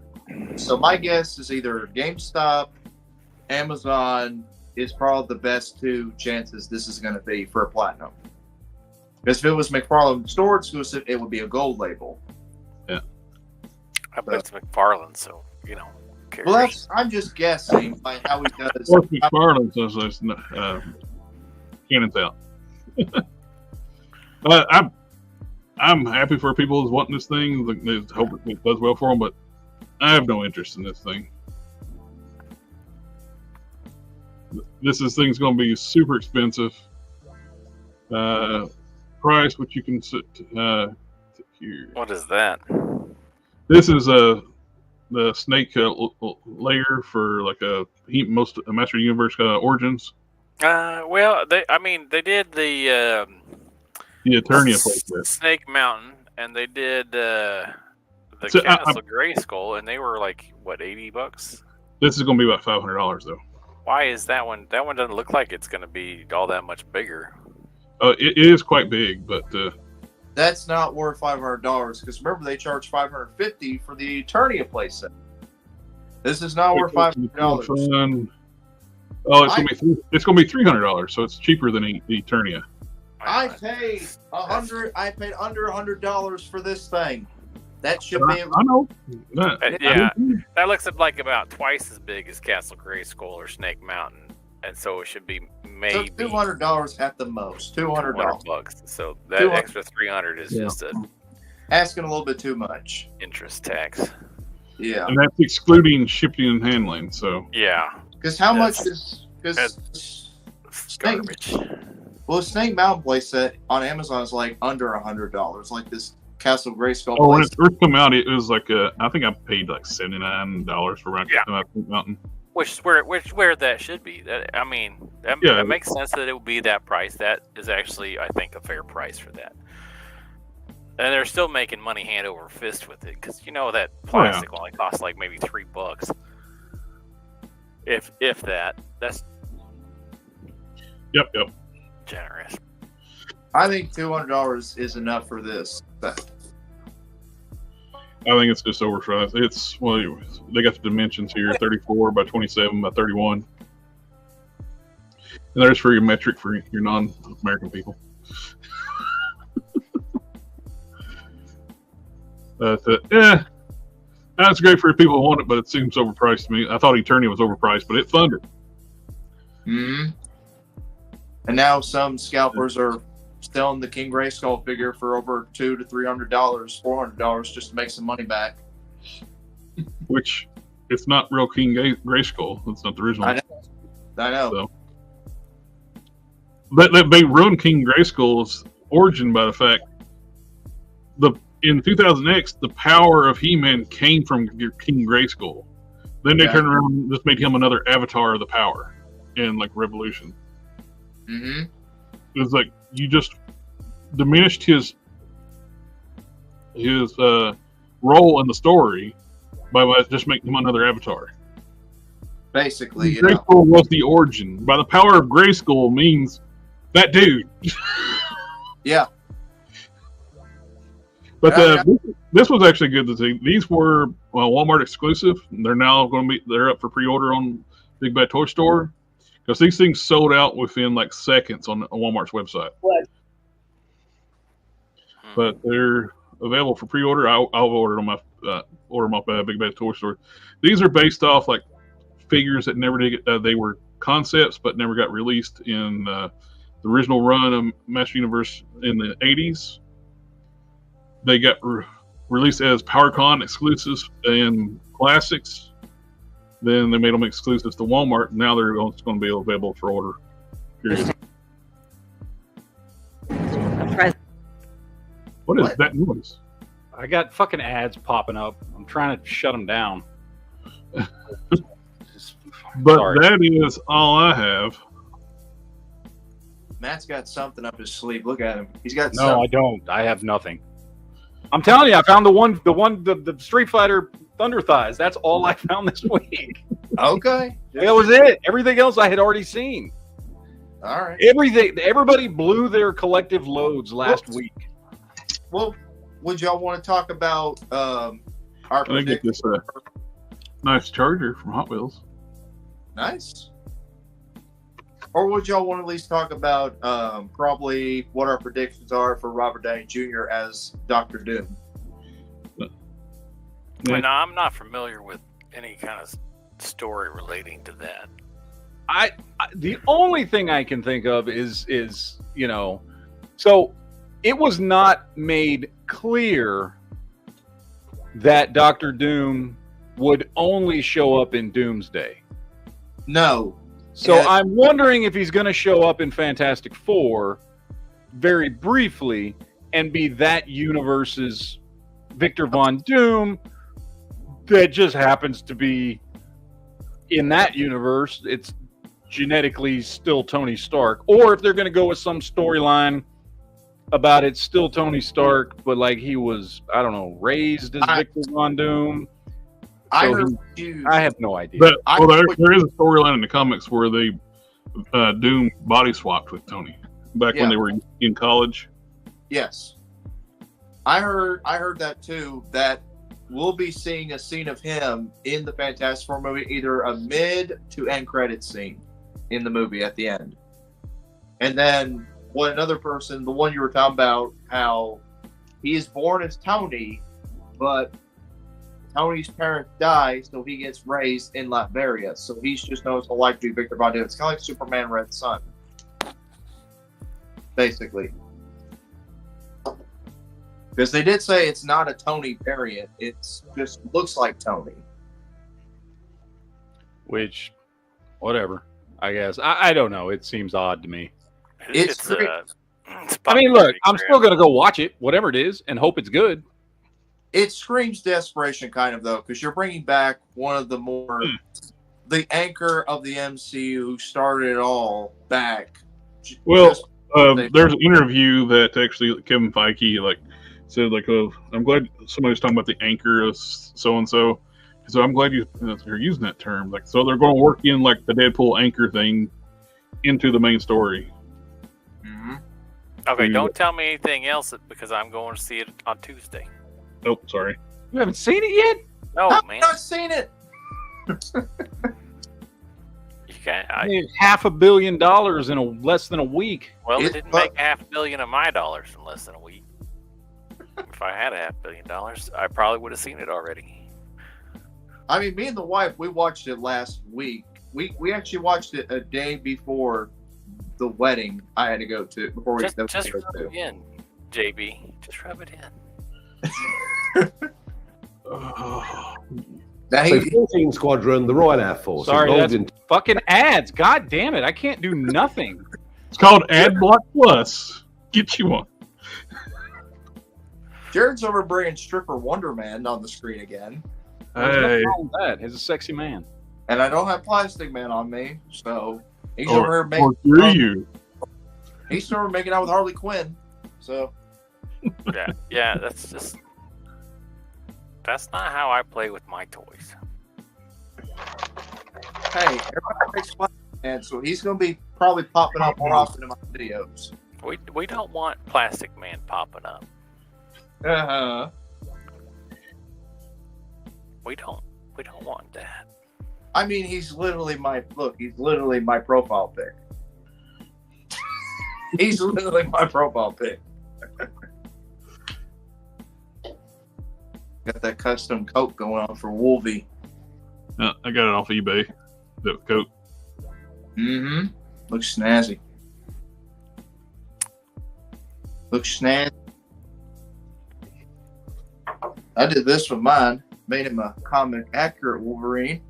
So my guess is either GameStop, Amazon is probably the best 2 chances this is going to be for a platinum. Because if it was McFarlane Store exclusive, it would be a gold label. Yeah. I bet it's McFarlane, so, you know. Well, I'm just guessing by how he does. Or McFarlane says there's cannons out. I'm happy for people who's wanting this thing. They hope it does well for them, but I have no interest in this thing. This thing's going to be super expensive. Price, which you can here. What is that? This is the snake layer for like a Master Universe Origins. Well, they did the Eternia playset. Snake Mountain, and they did the So, Castle Grayskull, and they were like what, $80? This is going to be about $500 though. Why is that one? That one doesn't look like it's going to be all that much bigger. It is quite big, but That's not worth $500 because remember they charge $550 for the Eternia playset. This is not worth $500. Oh, it's gonna be $300, so it's cheaper than the Eternia. I paid $100. I paid under $100 for this thing. That should be. I know. Yeah, that looks like about twice as big as Castle Grayskull or Snake Mountain, and so it should be maybe $200 at the most. $200. So that extra $300 is just asking a little bit too much. Interest tax. Yeah, and that's excluding shipping and handling. So yeah, because how much is garbage? Well, Snake Mountain playset on Amazon is like under $100. Like this Castle Grayskull. Oh, when it first came out, it was like I think I paid like $79 for Snake Mountain. Which is where that should be. That that makes sense that it would be that price. That is actually, I think, a fair price for that. And they're still making money hand over fist with it because you know that plastic only costs like maybe $3, if that. That's Yep. Generous. I think $200 is enough for this. But I think it's just overpriced. They got the dimensions here: 34 by 27 by 31, and there's for your metric for your non-American people. That's great for people who want it, but it seems overpriced to me. I thought Eternia was overpriced, but it thundered. And now some scalpers are selling the King Grayskull figure for over $200 to $300, $400 just to make some money back. Which, it's not real King Grayskull. It's not the original. I know. So. They ruined King Grayskull's origin by the fact in 2000X, the power of He-Man came from King Grayskull. Then they turned around and just made him another avatar of the power in like Revolution. Mm-hmm. It was like you just diminished his role in the story by just making him another avatar. Basically, Grayskull was the origin. By the power of Grayskull means that dude. Yeah. But this was actually good to see. These were Walmart exclusive. They're now they're up for pre-order on Big Bad Toy Store because these things sold out within like seconds on Walmart's website. What? But they're available for pre-order. I'll order them off Big Bad Toy Store. These are based off like figures that never did. They were concepts but never got released in the original run of Master Universe in the 80s. They got released as PowerCon exclusives and classics. Then they made them exclusives to Walmart. Now they're going to be available for order. Period. What is that noise? I got fucking ads popping up. I'm trying to shut them down. But that is all I have. Matt's got something up his sleeve. Look at him. He's got I don't. I have nothing. I'm telling you, I found the Street Fighter Thunder Thighs. That's all I found this week. Okay. That was it. Everything else I had already seen. All right. Everybody blew their collective loads last week. Well, would y'all want to talk about our I get this nice charger from Hot Wheels. Nice. Or would y'all want to at least talk about probably what our predictions are for Robert Downey Jr. as Dr. Doom? Well, no, I'm not familiar with any kind of story relating to that. I the only thing I can think of is so it was not made clear that Dr. Doom would only show up in Doomsday. No. So I'm wondering if he's going to show up in Fantastic Four very briefly, and be that universe's Victor Von Doom that just happens to be in that universe. It's genetically still Tony Stark. Or if they're going to go with some storyline about it's still Tony Stark, but like he was, I don't know, raised as Victor Von Doom. I So heard you. I have no idea. But, well, there is a storyline in the comics where they Doom body swapped with Tony back when they were in college. Yes, I heard that too. That we'll be seeing a scene of him in the Fantastic Four movie, either a mid to end credit scene in the movie at the end, and then what another person, the one you were talking about, how he is born as Tony, but Tony's parents die, so he gets raised in Latveria. So he's just knows what life to be Victor Von Doom. It's kind of like Superman Red Sun, basically. Because they did say it's not a Tony variant. It just looks like Tony. Which, whatever, I guess. I don't know. It seems odd to me. It's I mean, look, I'm still going to go watch it, whatever it is, and hope it's good. It screams desperation, kind of, though, because you're bringing back one of the more... the anchor of the MCU who started it all back. Well, there's an interview that actually Kevin Feige said I'm glad somebody's talking about the anchor of so and so. So I'm glad you're using that term. So they're going to work in the Deadpool anchor thing into the main story. Mm-hmm. Okay, don't tell me anything else because I'm going to see it on Tuesday. Oh, sorry. You haven't seen it yet? No, I've man. not seen it. You can't. $500 million in less than a week. Well, it didn't make $500 million of my dollars in less than a week. If I had $500 million, I probably would have seen it already. I mean, me and the wife, we watched it last week. We actually watched it a day before the wedding I had to go to. Before we just rub it in, JB. Just rub it in. So 14 Squadron, the Royal Air Force. Sorry, involved that's fucking ads. God damn it. I can't do nothing. It's called AdBlock Plus. Get you one. Jared's over bringing Stripper Wonder Man on the screen again. Hey. That. He's a sexy man. And I don't have Plastic Man on me, so he's Or- over here making. or do you? He's over making out with Harley Quinn. So Yeah, that's not how I play with my toys. hey, everybody makes Plastic Man, so he's going to be probably popping up more often in my videos. We don't want Plastic Man popping up. Uh-huh. We don't want that. I mean, he's literally my profile pic. He's literally my profile pic. Got that custom coat going on for Wolvie. I got it off eBay. The coat. Mm-hmm. Looks snazzy. Looks snazzy. I did this with mine. Made him a comic accurate Wolverine.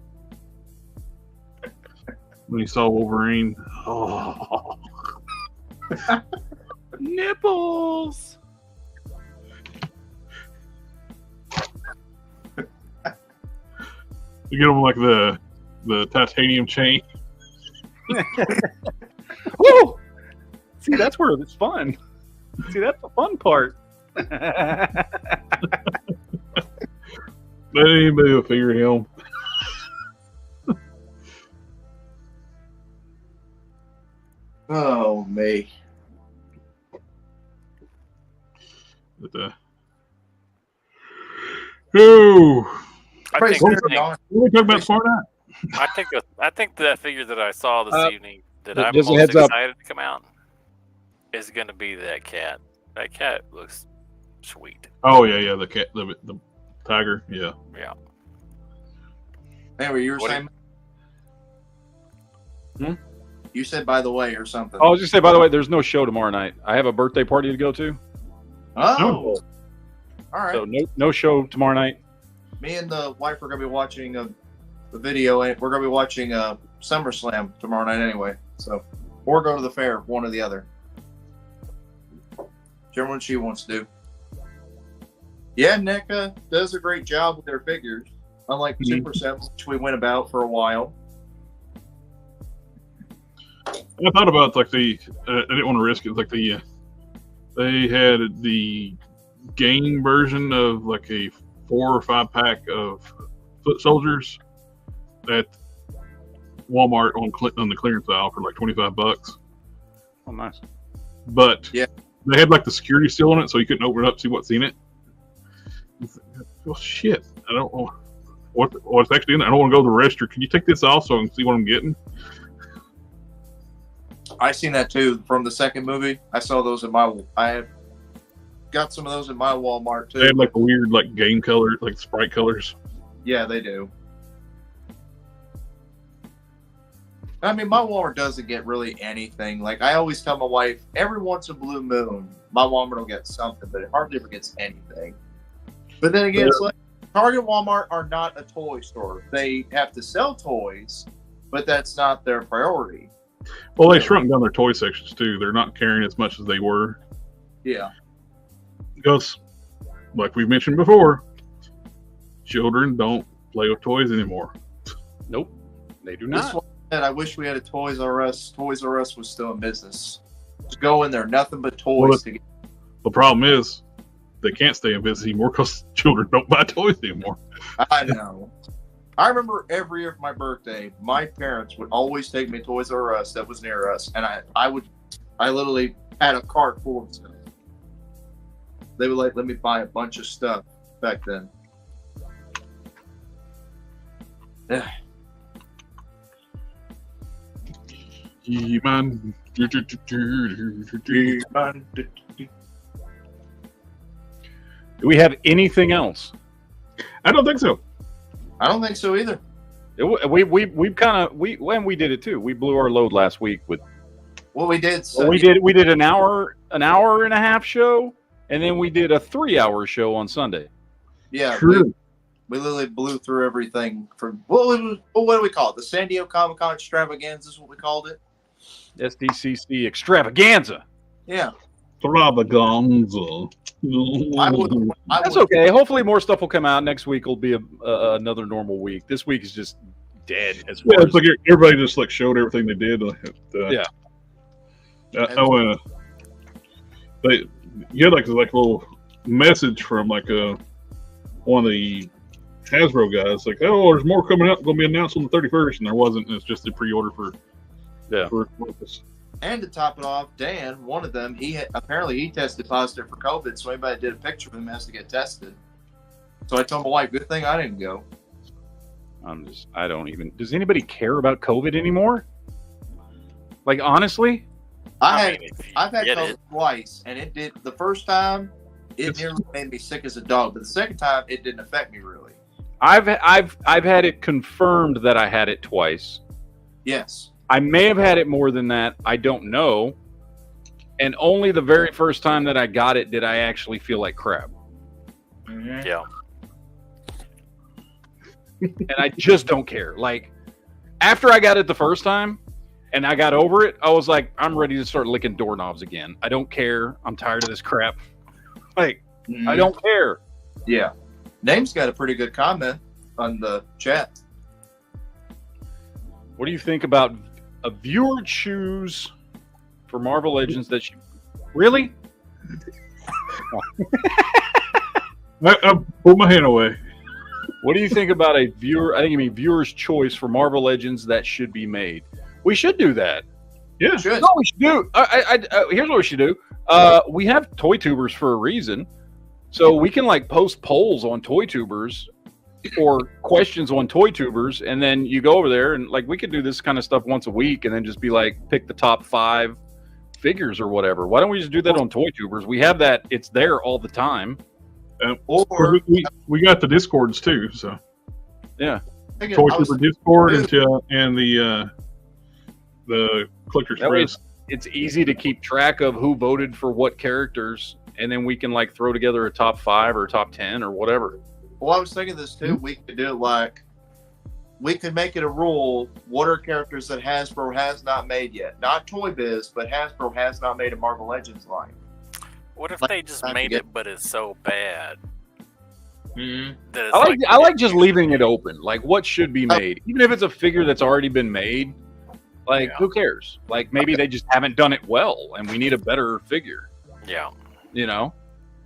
When he saw Wolverine. Oh. Nipples. You get him the titanium chain. Woo! See, that's where it's fun. See, that's the fun part. But anybody will figure him. Oh, me. But, oh. I Praise think, God. We talk about Fortnite. I think that figure that I saw this evening that I'm just a most heads up. excited to come out is going to be that cat. That cat looks sweet. Oh yeah, the cat, the tiger, yeah. Yeah. Anyway, you were What saying. Hmm? You said, by the way, or something. Oh, I was just say, by the way, there's no show tomorrow night. I have a birthday party to go to. Oh. All right. So no show tomorrow night. Me and the wife are going to be watching the video, and we're going to be watching SummerSlam tomorrow night anyway. So, or go to the fair, one or the other. whichever one she wants to do. Yeah, NECA does a great job with their figures, unlike Super 7, which we went about for a while. I thought about like I didn't want to risk it. Like they had the game version of like a 4 or 5 pack of foot soldiers at Walmart on the clearance aisle for like $25. Oh, nice. But yeah, they had like the security seal on it, so you couldn't open it up to see what's in it. Well, shit, I don't know what's actually in it. I don't want to go to the register. Can you take this off so I can see what I'm getting? I seen that too from the second movie. I saw those I got some of those in my Walmart too. They had like a weird like game color, like sprite colors. Yeah, they do. I mean, my Walmart doesn't get really anything. Like I always tell my wife, every once in a blue moon, my Walmart will get something, but it hardly ever gets anything. But then again, it's like Target and Walmart are not a toy store. They have to sell toys, but that's not their priority. Well, they shrunk down their toy sections too. They're not carrying as much as they were. Yeah. Because, like we've mentioned before, children don't play with toys anymore. Nope, they do not. This one, I wish we had a Toys R Us. Toys R Us was still in business. Just go in there, nothing but toys. Well, the problem is, they can't stay in business anymore because children don't buy toys anymore. I know. I remember every year for my birthday, my parents would always take me to Toys R Us that was near us, and I literally had a cart full of stuff. They would like let me buy a bunch of stuff back then. Yeah. He-Man. Do we have anything else? I don't think so. I don't think so either. We did it too. We blew our load last week with. Well, we did. We did an hour and a half show, and then we did a 3-hour show on Sunday. Yeah, true. We literally blew through everything from what do we call it? The San Diego Comic-Con extravaganza is what we called it. SDCC extravaganza. Yeah. Extravaganza. That's okay. Hopefully, more stuff will come out. Next week will be another normal week. This week is just dead. As far it's like everybody just like showed everything they did. Yeah. You had like a little message from like one of the Hasbro guys, like, oh, there's more coming out, going to be announced on the 31st, and there wasn't. It's just the pre-order for Columbus. And to top it off, Dan, one of them, apparently he tested positive for COVID, so anybody that did a picture of him has to get tested. So I told my wife, good thing I didn't go. I don't even. Does anybody care about COVID anymore? Like, honestly, I've had COVID twice, and it did. The first time, it nearly made me sick as a dog, but the second time, it didn't affect me really. I've had it confirmed that I had it twice. Yes. I may have had it more than that. I don't know. And only the very first time that I got it did I actually feel like crap. Mm-hmm. Yeah. And I just don't care. Like, after I got it the first time and I got over it, I was like, I'm ready to start licking doorknobs again. I don't care. I'm tired of this crap. Like, I don't care. Yeah. Name's got a pretty good comment on the chat. What do you think about a viewer choose for Marvel Legends that really? I pulled my hand away. What do you think about a viewer? I think you mean viewer's choice for Marvel Legends that should be made. We should do that. Yeah, should. No, we should do. Here's what we should do. We have Toy Tubers for a reason, so we can like post polls on Toy Tubers or questions on Toy Tubers, and then you go over there and like we could do this kind of stuff once a week, and then just be like pick the top 5 figures or whatever. Why don't we just do that on Toy Tubers? We have that; it's there all the time. Or we got the Discords too, so yeah, Toy Tuber Discord and the Collector's Press. It's easy to keep track of who voted for what characters, and then we can like throw together a top 5 or top 10 or whatever. Well, I was thinking this too. We could do it like we could make it a rule. What are characters that Hasbro has not made yet? Not Toy Biz, but Hasbro has not made a Marvel Legends line. What if they just made it, but it's so bad? That it's I like just leaving it open. Like, what should be made, even if it's a figure that's already been made. Like, who cares? Like, maybe they just haven't done it well, and we need a better figure. Yeah. You know.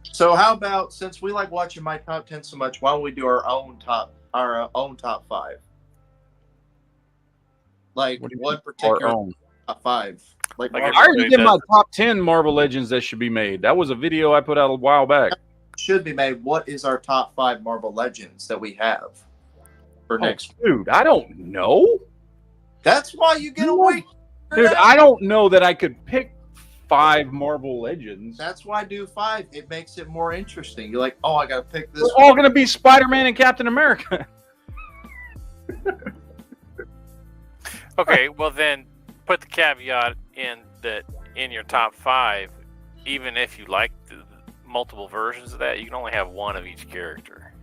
So how about, since we like watching my top 10 so much, why don't we do our own top 5? Like, what particular top 5? Like I already did my top 10 Marvel Legends that should be made. That was a video I put out a while back. Should be made. What is our top 5 Marvel Legends that we have for next? Dude, I don't know. That's why you get away. Dude, I don't know that I could pick 5 Marvel Legends. That's why I do 5. It makes it more interesting. You're like, oh, I got to pick this. They're all going to be Spider-Man and Captain America. Okay, well then put the caveat in your top 5, even if you like multiple versions of that, you can only have one of each character.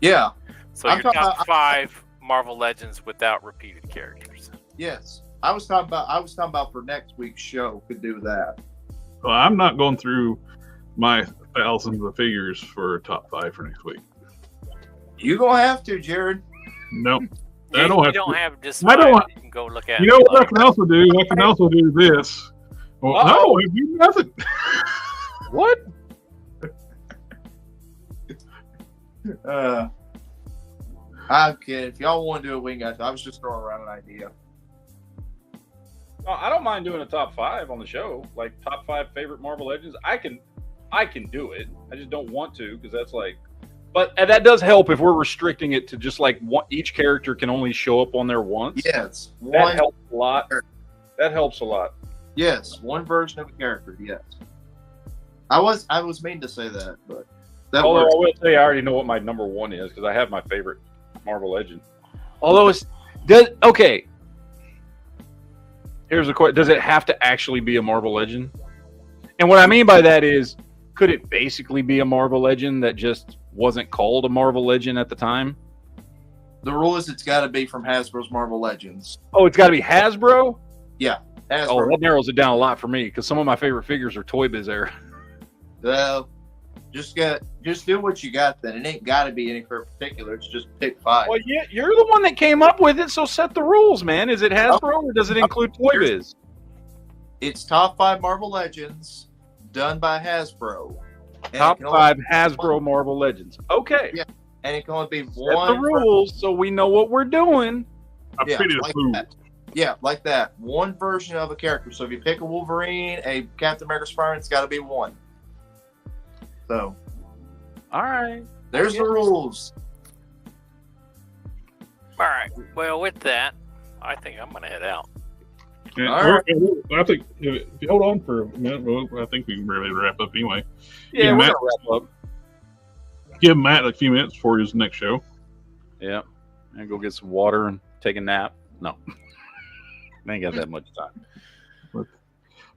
Yeah. So your top 5 Marvel Legends without repeated characters. Yes. I was talking about for next week's show could do that. Well, I'm not going through my thousands of figures for top 5 for next week. You gonna have to, Jared. Nope. Yeah, I don't you don't have just. I don't. You can go look at. You know what I can also do? I can also do this. Well, no, I do nothing. What? I'm kidding. If y'all want to do it, we can. I was just throwing around an idea. I don't mind doing a top 5 on the show, like top 5 favorite Marvel Legends. I can do it. I just don't want to because that's like. But that does help if we're restricting it to just like each character can only show up on there once. Yes, that helps a lot. That helps a lot. Yes, one version of a character. Yes, I was mean to say that, but although I will say I already know what my number 1 is because I have my favorite Marvel Legend. Although okay. Here's the question: does it have to actually be a Marvel Legend? And what I mean by that is, could it basically be a Marvel Legend that just wasn't called a Marvel Legend at the time? The rule is it's got to be from Hasbro's Marvel Legends. Oh, it's got to be Hasbro? Yeah. Hasbro. Oh, that narrows it down a lot for me because some of my favorite figures are Toy Biz era. Well, just do what you got then. It ain't got to be any particular. It's just pick 5. Well, yeah, you're the one that came up with it, so set the rules, man. Is it Hasbro or does it include Toy Biz? It's top 5 Marvel Legends done by Hasbro. Top 5 Hasbro Marvel Legends. Okay. Yeah. And it can only be set one. the rules so we know what we're doing. Yeah, like that. Yeah, like that. One version of a character. So if you pick a Wolverine, a Captain America, Spider-Man, it's got to be one. So. All right. There's the rules. All right. Well, with that, I think I'm going to head out. Yeah, All right. I think if you hold on for a minute, I think we can really wrap up anyway. Yeah, we're going to wrap up. Give Matt a few minutes before his next show. Yeah. And go get some water and take a nap. No. I ain't got that much time.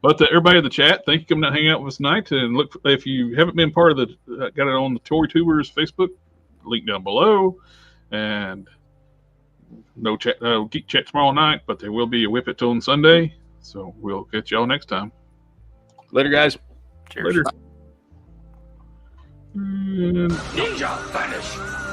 But to everybody in the chat, thank you for coming out and hanging out with us tonight. And look, if you haven't been part of the, got it on the Toy Tubers Facebook, link down below. And no chat, geek chat tomorrow night, but there will be a Whip It Till on Sunday. So we'll catch y'all next time. Later, guys. Cheers. Later. Ninja vanish.